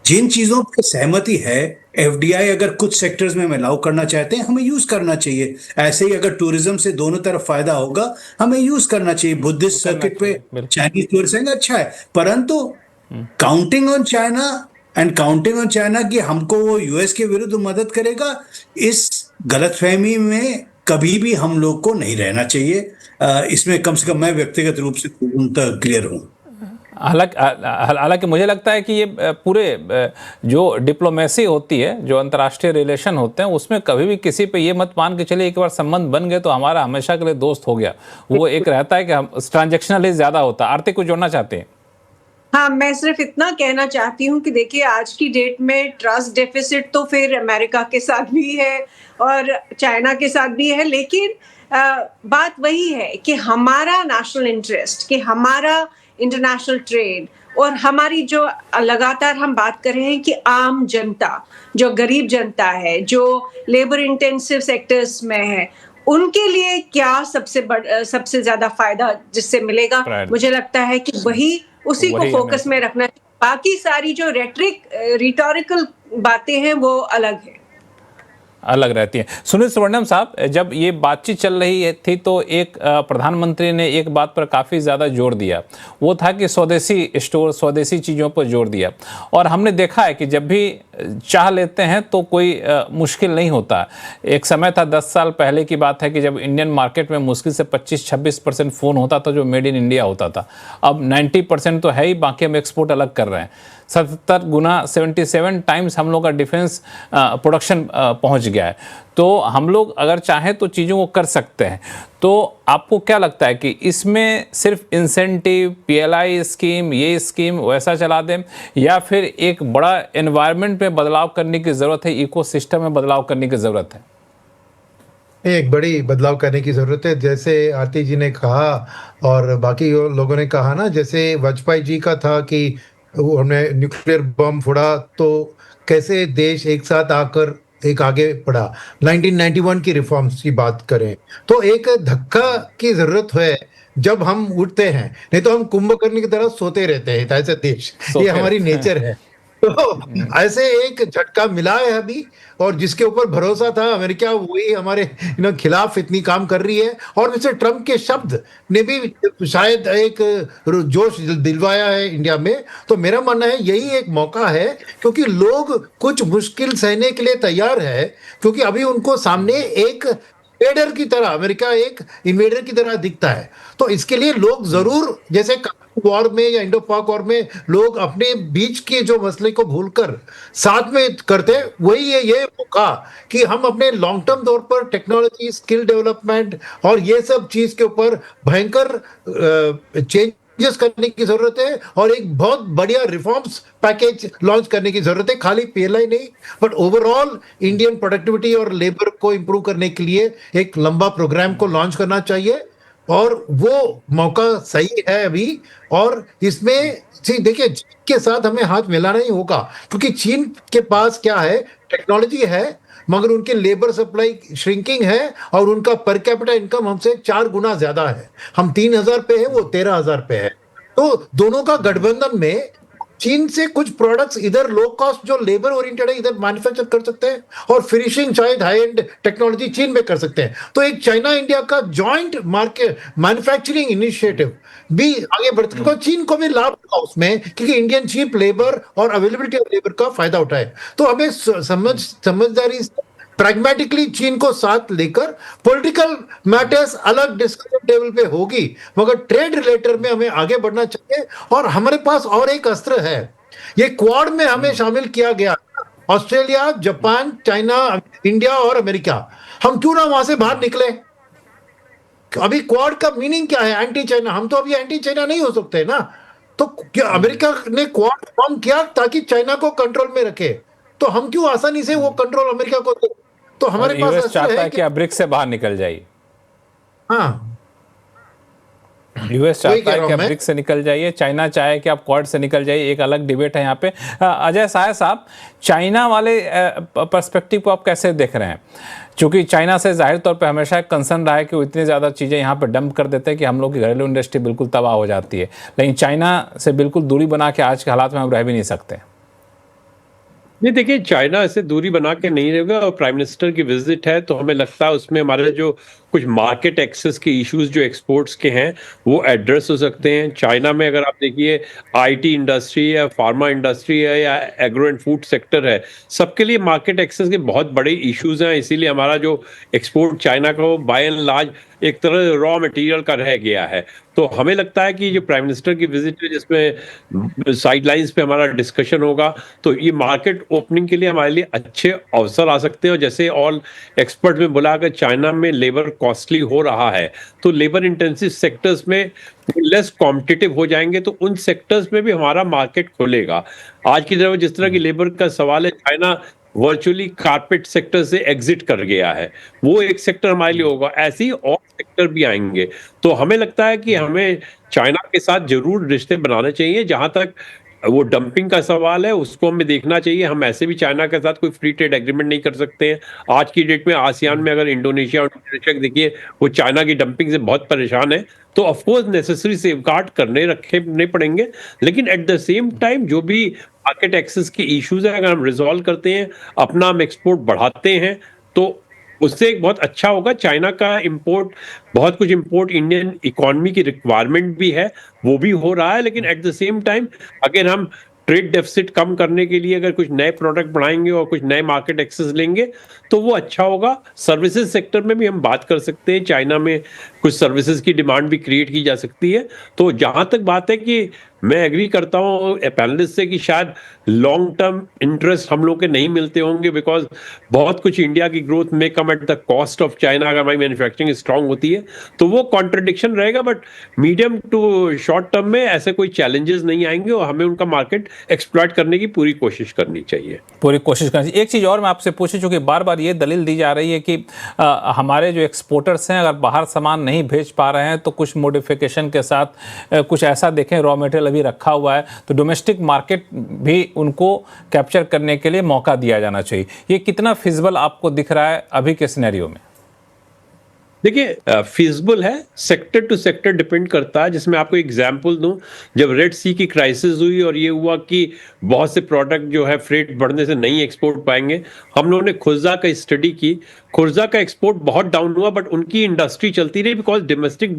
जिन चीजों पर सहमति है, FDI अगर कुछ सेक्टर्स में अलाउ करना चाहते हैं, हमें यूज करना चाहिए। ऐसे ही अगर टूरिज्म से दोनों तरफ फायदा होगा, हमें यूज करना चाहिए। बुद्धिस्ट सर्किट पे चाइनीज टूरिज्म अच्छा है, परंतु काउंटिंग ऑन चाइना कि हमको वो यूएस के विरुद्ध मदद करेगा, इस गलतफहमी में कभी भी हम लोग को नहीं रहना चाहिए। इसमें कम से कम मैं व्यक्तिगत रूप से क्लियर हूं। हालांकि मुझे लगता है कि ये पूरे जो डिप्लोमेसी होती है, जो अंतर्राष्ट्रीय रिलेशन होते हैं, उसमें कभी भी किसी पे ये मत मान के चलिए एक बार संबंध बन गए तो हमारा हमेशा के लिए दोस्त हो गया। वो एक रहता है कि हम ट्रांजेक्शनली ज्यादा होता है। आरती, कुछ जोड़ना चाहते हैं? हाँ, मैं सिर्फ इतना कहना चाहती हूँ कि देखिए आज की डेट में ट्रस्ट डेफिसिट तो फिर अमेरिका के साथ भी है और चाइना के साथ भी है, लेकिन बात वही है कि हमारा नेशनल इंटरेस्ट, कि हमारा इंटरनेशनल ट्रेड और हमारी जो लगातार हम बात कर रहे हैं कि आम जनता, जो गरीब जनता है, जो लेबर इंटेंसिव सेक्टर्स में है, उनके लिए क्या सबसे ज्यादा फायदा जिससे मिलेगा, मुझे लगता है कि उसी को फोकस में रखना। बाकी सारी जो रिटोरिकल बातें हैं वो अलग रहती हैं। सुनील सुवर्णम साहब, जब ये बातचीत चल रही थी तो एक प्रधानमंत्री ने एक बात पर काफ़ी ज़्यादा जोर दिया, वो था कि स्वदेशी स्टोर, स्वदेशी चीज़ों पर जोर दिया। और हमने देखा है कि जब भी चाह लेते हैं तो कोई मुश्किल नहीं होता। एक समय था, 10 साल पहले की बात है, कि जब इंडियन मार्केट में मुश्किल से 25-26% फ़ोन होता था जो मेड इन इंडिया होता था। अब 90% तो है ही, बाकी हम एक्सपोर्ट अलग कर रहे हैं। 70 गुना 77 टाइम्स हम लोग का डिफेंस प्रोडक्शन पहुंच गया है। तो हम लोग अगर चाहें तो चीज़ों को कर सकते हैं। तो आपको क्या लगता है कि इसमें सिर्फ इंसेंटिव, PLI स्कीम, ये स्कीम वैसा चला दें, या फिर एक बड़ा एनवायरनमेंट में बदलाव करने की ज़रूरत है, इकोसिस्टम में बदलाव करने की ज़रूरत है? एक बड़ी बदलाव करने की जरूरत है, जैसे आरती जी ने कहा और बाकी लोगों ने कहा ना, जैसे वाजपेयी जी का था कि उन्होंने न्यूक्लियर बम फोड़ा तो कैसे देश एक साथ आकर एक आगे बढ़ा। 1991 की रिफॉर्म्स की बात करें तो एक धक्का की जरूरत है जब हम उठते हैं, नहीं तो हम कुंभकर्ण की तरह सोते रहते हैं ऐसे देश, ये हमारी नेचर है। तो ऐसे एक झटका मिला है अभी, और जिसके ऊपर भरोसा था अमेरिका, वही हमारे खिलाफ इतनी काम कर रही है। और वैसे ट्रम्प के शब्द ने भी शायद एक जोश दिलवाया है इंडिया में। तो मेरा मानना है यही एक मौका है, क्योंकि लोग कुछ मुश्किल सहने के लिए तैयार है, क्योंकि अभी उनको सामने एक इन्वेडर की तरह, अमेरिका एक इन्वेडर की तरह दिखता है। तो इसके लिए लोग जरूर, जैसे वॉर में या इंडो पाक वॉर में लोग अपने बीच के जो मसले को भूलकर साथ में करते, वही है ये मौका कि हम अपने लॉन्ग टर्म तौर पर टेक्नोलॉजी, स्किल डेवलपमेंट और ये सब चीज के ऊपर भयंकर चेंजेस करने की जरूरत है, और एक बहुत बढ़िया रिफॉर्म्स पैकेज लॉन्च करने की जरूरत है। खाली PLI नहीं, बट ओवरऑल इंडियन प्रोडक्टिविटी और लेबर को इंप्रूव करने के लिए एक लंबा प्रोग्राम को लॉन्च करना चाहिए, और वो मौका सही है अभी। और इसमें देखिए, चीन के साथ हमें हाथ मिलाना ही होगा, क्योंकि चीन के पास क्या है, टेक्नोलॉजी है, मगर उनके लेबर सप्लाई श्रिंकिंग है, और उनका पर कैपिटा इनकम हमसे 4 गुना ज्यादा है। हम 3000 पे है, वो 13000 पे है। तो दोनों का गठबंधन में चीन से कुछ प्रोडक्ट्स इधर लो कॉस्ट जो लेबर ओरिएंटेड है इधर मैन्युफैक्चर कर सकते हैं, और फिनिशिंग शायद हाई एंड टेक्नोलॉजी चीन में कर सकते हैं। तो एक चाइना इंडिया का जॉइंट मार्केट मैन्युफैक्चरिंग इनिशिएटिव भी आगे बढ़ सकता है, चीन को भी लाभ होगा उसमें, क्योंकि इंडियन चीप लेबर और अवेलेबिलिटी ऑफ लेबर का फायदा उठाए। तो हमें समझदारी से, प्रैग्मेटिकली चीन को साथ लेकर, पॉलिटिकल मैटर्स अलग डिस्कशन टेबल पे होगी, मगर ट्रेड रिलेटेड में हमें आगे बढ़ना चाहिए। और हमारे पास और एक अस्त्र है, ये क्वाड में हमें शामिल किया गया, ऑस्ट्रेलिया, जापान, चाइना, इंडिया और अमेरिका। हम क्यों ना वहां से बाहर निकले? अभी क्वाड का मीनिंग क्या है? Anti China. हम तो अभी एंटी चाइना नहीं हो सकते ना। तो क्या अमेरिका ने क्वाड फॉर्म किया ताकि चाइना को कंट्रोल में रखे, तो हम क्यों आसानी से वो कंट्रोल अमेरिका को? तो हमारे पास यूएस चाहता है कि आप ब्रिक्स से बाहर निकल जाइए। हाँ, यूएस चाहता है कि आप ब्रिक्स से निकल जाइए, चाइना चाहे कि आप क्वाड से निकल जाइए, एक अलग डिबेट है यहाँ पे। अजय साय साहब, चाइना वाले पर्सपेक्टिव को आप कैसे देख रहे हैं? क्योंकि चाइना से जाहिर तौर पे हमेशा एक कंसर्न रहा है कि वो इतनी ज़्यादा चीज़ें यहाँ पे डंप कर देते हैं कि हम लोग की घरेलू इंडस्ट्री बिल्कुल तबाह हो जाती है, लेकिन चाइना से बिल्कुल दूरी बना के आज के हालात में हम रह भी नहीं सकते। नहीं, देखिए, चाइना ऐसे दूरी बना के नहीं रहेगा, और प्राइम मिनिस्टर की विजिट है तो हमें लगता है उसमें हमारे जो कुछ मार्केट एक्सेस के इश्यूज जो एक्सपोर्ट्स के हैं वो एड्रेस हो सकते हैं। चाइना में अगर आप देखिए आईटी इंडस्ट्री है, फार्मा इंडस्ट्री है या एग्रो एंड फूड सेक्टर है, सबके लिए मार्केट एक्सेस के बहुत बड़े इश्यूज हैं। इसीलिए हमारा जो एक्सपोर्ट चाइना का वो बाय एंड लार्ज एक तरह रॉ मटेरियल का रह गया है। तो हमें लगता है कि जो प्राइम मिनिस्टर की विजिट है जिसमें साइडलाइंस पे हमारा डिस्कशन होगा, तो ये मार्केट ओपनिंग के लिए हमारे लिए अच्छे अवसर आ सकते हैं। और जैसे ऑल एक्सपर्ट में बोला, अगर चाइना में लेबर कॉस्टली हो रहा है तो लेबर इंटेंसिव सेक्टर्स में लेस कॉम्पिटिटिव हो जाएंगे, तो उन सेक्टर्स में भी हमारा मार्केट खुलेगा। आज की तरह जिस तरह की लेबर का सवाल है, चाइना वर्चुअली कारपेट सेक्टर से एग्जिट कर गया है, वो एक सेक्टर हमारे लिए होगा। ऐसे ही और सेक्टर भी आएंगे। तो हमें लगता है कि हमें चाइना के साथ जरूर रिश्ते बनाने चाहिए। जहां तक वो डंपिंग का सवाल है उसको हमें देखना चाहिए। हम ऐसे भी चाइना के साथ कोई फ्री ट्रेड एग्रीमेंट नहीं कर सकते हैं। आज की डेट में आसियान में अगर इंडोनेशिया और इंडोनेशिया देखिए, वो चाइना की डंपिंग से बहुत परेशान है। तो ऑफ कोर्स नेसेसरी सेफगार्ड रखने पड़ेंगे, लेकिन एट द सेम टाइम जो भी मार्केट एक्सेस के इश्यूज है, अगर हम रिजॉल्व करते हैं, अपना हम एक्सपोर्ट बढ़ाते हैं, तो उससे एक बहुत अच्छा होगा। चाइना का इंपोर्ट, बहुत कुछ इंपोर्ट इंडियन इकोनॉमी की रिक्वायरमेंट भी है, वो भी हो रहा है। लेकिन एट द सेम टाइम अगर हम ट्रेड डेफिसिट कम करने के लिए अगर कुछ नए प्रोडक्ट बढ़ाएंगे और कुछ नए मार्केट एक्सेस लेंगे तो वो अच्छा होगा। सर्विसेज सेक्टर में भी हम बात कर सकते हैं, चाइना में कुछ सर्विसेज की डिमांड भी क्रिएट की जा सकती है। तो जहां तक बात है कि मैं एग्री करता हूं पैनलिस्ट से कि शायद लॉन्ग टर्म इंटरेस्ट हम लोग के नहीं मिलते होंगे, बिकॉज बहुत कुछ इंडिया की ग्रोथ में come at the cost of China. अगर हमारी मैन्युफैक्चरिंग स्ट्रांग होती है तो वो कॉन्ट्रडिक्शन रहेगा, but medium to short term में ऐसे कोई चैलेंजेस नहीं आएंगे और हमें उनका मार्केट एक्सप्लॉइट करने की पूरी कोशिश करनी चाहिए। पूरी कोशिश करनी चाहिए। एक चीज़ और मैं आपसे पूछूं, चूंकि बार बार ये दलील दी जा रही है कि हमारे जो एक्सपोर्टर्स हैं अगर बाहर सामान नहीं भेज पा रहे हैं तो कुछ मॉडिफिकेशन के साथ कुछ ऐसा देखें, रॉ मटेरियल अभी रखा हुआ है तो डोमेस्टिक मार्केट भी उनको कैप्चर करने के लिए मौका दिया जाना चाहिए। ये कितना फिजिबल आपको दिख रहा है अभी के सिनेरियो में? देखिए, फिजिबल है, सेक्टर टू सेक्टर डिपेंड करता है। जिसमें आपको एग्जांपल दूं, जब रेड सी की क्राइसिस हुई और ये हुआ कि बहुत से प्रोडक्ट जो है फ्रेट बढ़ने से नहीं एक्सपोर्ट पाएंगे, हम लोगों ने खुर्जा का स्टडी की। खुर्जा का एक्सपोर्ट बहुत डाउन हुआ, बट उनकी इंडस्ट्री चलती रही बिकॉज डोमेस्टिक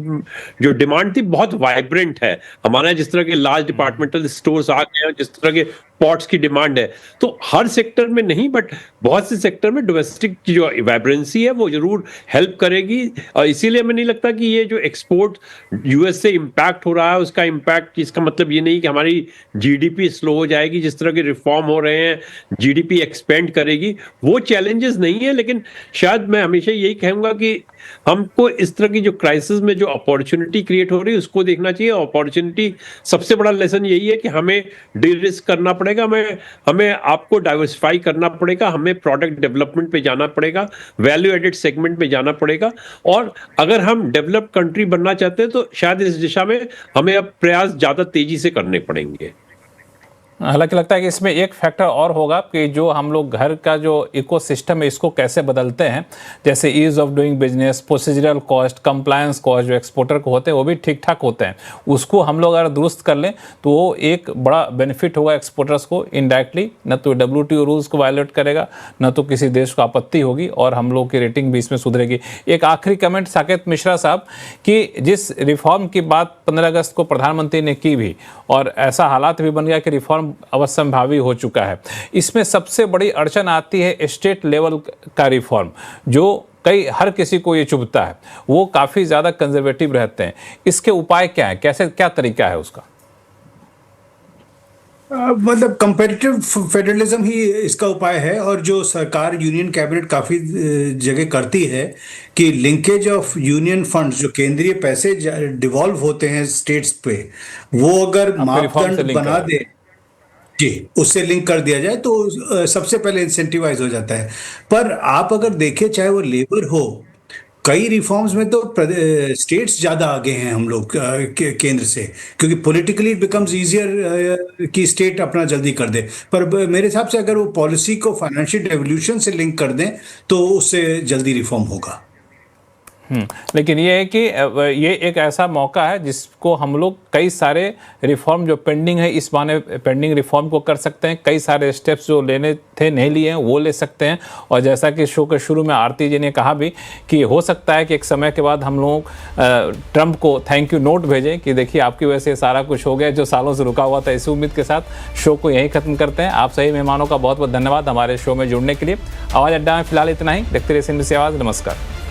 जो डिमांड थी बहुत वाइब्रेंट है। हमारे यहाँ जिस तरह के लार्ज डिपार्टमेंटल स्टोर्स आ गए हैं, जिस तरह के पॉट्स की डिमांड है, तो हर सेक्टर में नहीं बट बहुत से सेक्टर में डोमेस्टिक की जो वाइब्रेंसी है वो जरूर हेल्प करेगी। और इसीलिए हमें नहीं लगता कि ये जो एक्सपोर्ट यूएस से इम्पैक्ट हो रहा है उसका इम्पैक्ट, इसका मतलब ये नहीं कि हमारी जीडीपी स्लो हो जाएगी। जिस तरह के रिफॉर्म हो रहे हैं, जीडीपी एक्सपेंड करेगी, वो चैलेंजेस नहीं है। लेकिन शायद मैं हमेशा यही कहूंगा कि हमको इस तरह की जो क्राइसिस में जो अपॉर्चुनिटी क्रिएट हो रही है उसको देखना चाहिए। अपॉर्चुनिटी सबसे बड़ा लेसन यही है कि हमें डी रिस्क करना पड़ेगा, हमें आपको डाइवर्सिफाई करना पड़ेगा, हमें प्रोडक्ट डेवलपमेंट पे जाना पड़ेगा, वैल्यू एडेड सेगमेंट पे जाना पड़ेगा। और अगर हम डेवलप कंट्री बनना चाहते हैं तो शायद इस दिशा में हमें अब प्रयास ज्यादा तेजी से करने पड़ेंगे। हालांकि लगता है कि इसमें एक फैक्टर और होगा कि जो हम लोग घर का जो इकोसिस्टम है इसको कैसे बदलते हैं, जैसे ease of doing business, procedural cost, compliance cost जो एक्सपोर्टर को होते हैं वो भी ठीक ठाक होते हैं। उसको हम लोग अगर दुरुस्त कर लें तो वो एक बड़ा बेनिफिट होगा एक्सपोर्टर्स को इनडायरेक्टली। न तो WTO रूल्स को वायलेट करेगा, न तो किसी देश को आपत्ति होगी और हम लोग की रेटिंग भी इसमें सुधरेगी। एक आखिरी कमेंट साकेत मिश्रा साहब कि जिस रिफॉर्म की बात 15 अगस्त को प्रधानमंत्री ने की भी और ऐसा हालात भी बन गया कि रिफॉर्म अवश्यंभावी हो चुका है, इसमें सबसे बड़ी अड़चन आती है स्टेट लेवल का रिफॉर्म, जो हर किसी को ये चुभता है, वो काफ़ी ज़्यादा कंजर्वेटिव रहते हैं। इसके उपाय क्या है, क्या तरीका है उसका? मतलब कंपेटिटिव फेडरलिज्म ही इसका उपाय है। और जो सरकार, यूनियन कैबिनेट काफ़ी जगह करती है कि लिंकेज ऑफ यूनियन फंड्स, जो केंद्रीय पैसे डिवॉल्व होते हैं स्टेट्स पे, वो अगर मापदंड बना दे जी, उससे लिंक कर दिया जाए तो सबसे पहले इंसेंटिवाइज हो जाता है। पर आप अगर देखें, चाहे वो लेबर हो, कई रिफॉर्म्स में तो स्टेट्स ज्यादा आगे हैं हम लोग केंद्र से, क्योंकि पॉलिटिकली इट बिकम्स इजियर कि स्टेट अपना जल्दी कर दे। पर मेरे हिसाब से अगर वो पॉलिसी को फाइनेंशियल डेवल्यूशन से लिंक कर दें तो उससे जल्दी रिफॉर्म होगा। लेकिन ये है कि ये एक ऐसा मौका है जिसको हम लोग कई सारे रिफॉर्म जो पेंडिंग है इस माने पेंडिंग रिफॉर्म को कर सकते हैं, कई सारे स्टेप्स जो लेने थे नहीं लिए हैं वो ले सकते हैं। और जैसा कि शो के शुरू में आरती जी ने कहा भी कि हो सकता है कि एक समय के बाद हम लोग ट्रंप को थैंक यू नोट भेजें कि देखिए आपकी वजह से सारा कुछ हो गया जो सालों से रुका हुआ था। इसी उम्मीद के साथ शो को यहीं खत्म करते हैं। आप सही मेहमानों का बहुत बहुत धन्यवाद हमारे शो में जुड़ने के लिए। आवाज़ अड्डा में फिलहाल इतना ही। देखते रहिए CNBC आवाज़। नमस्कार।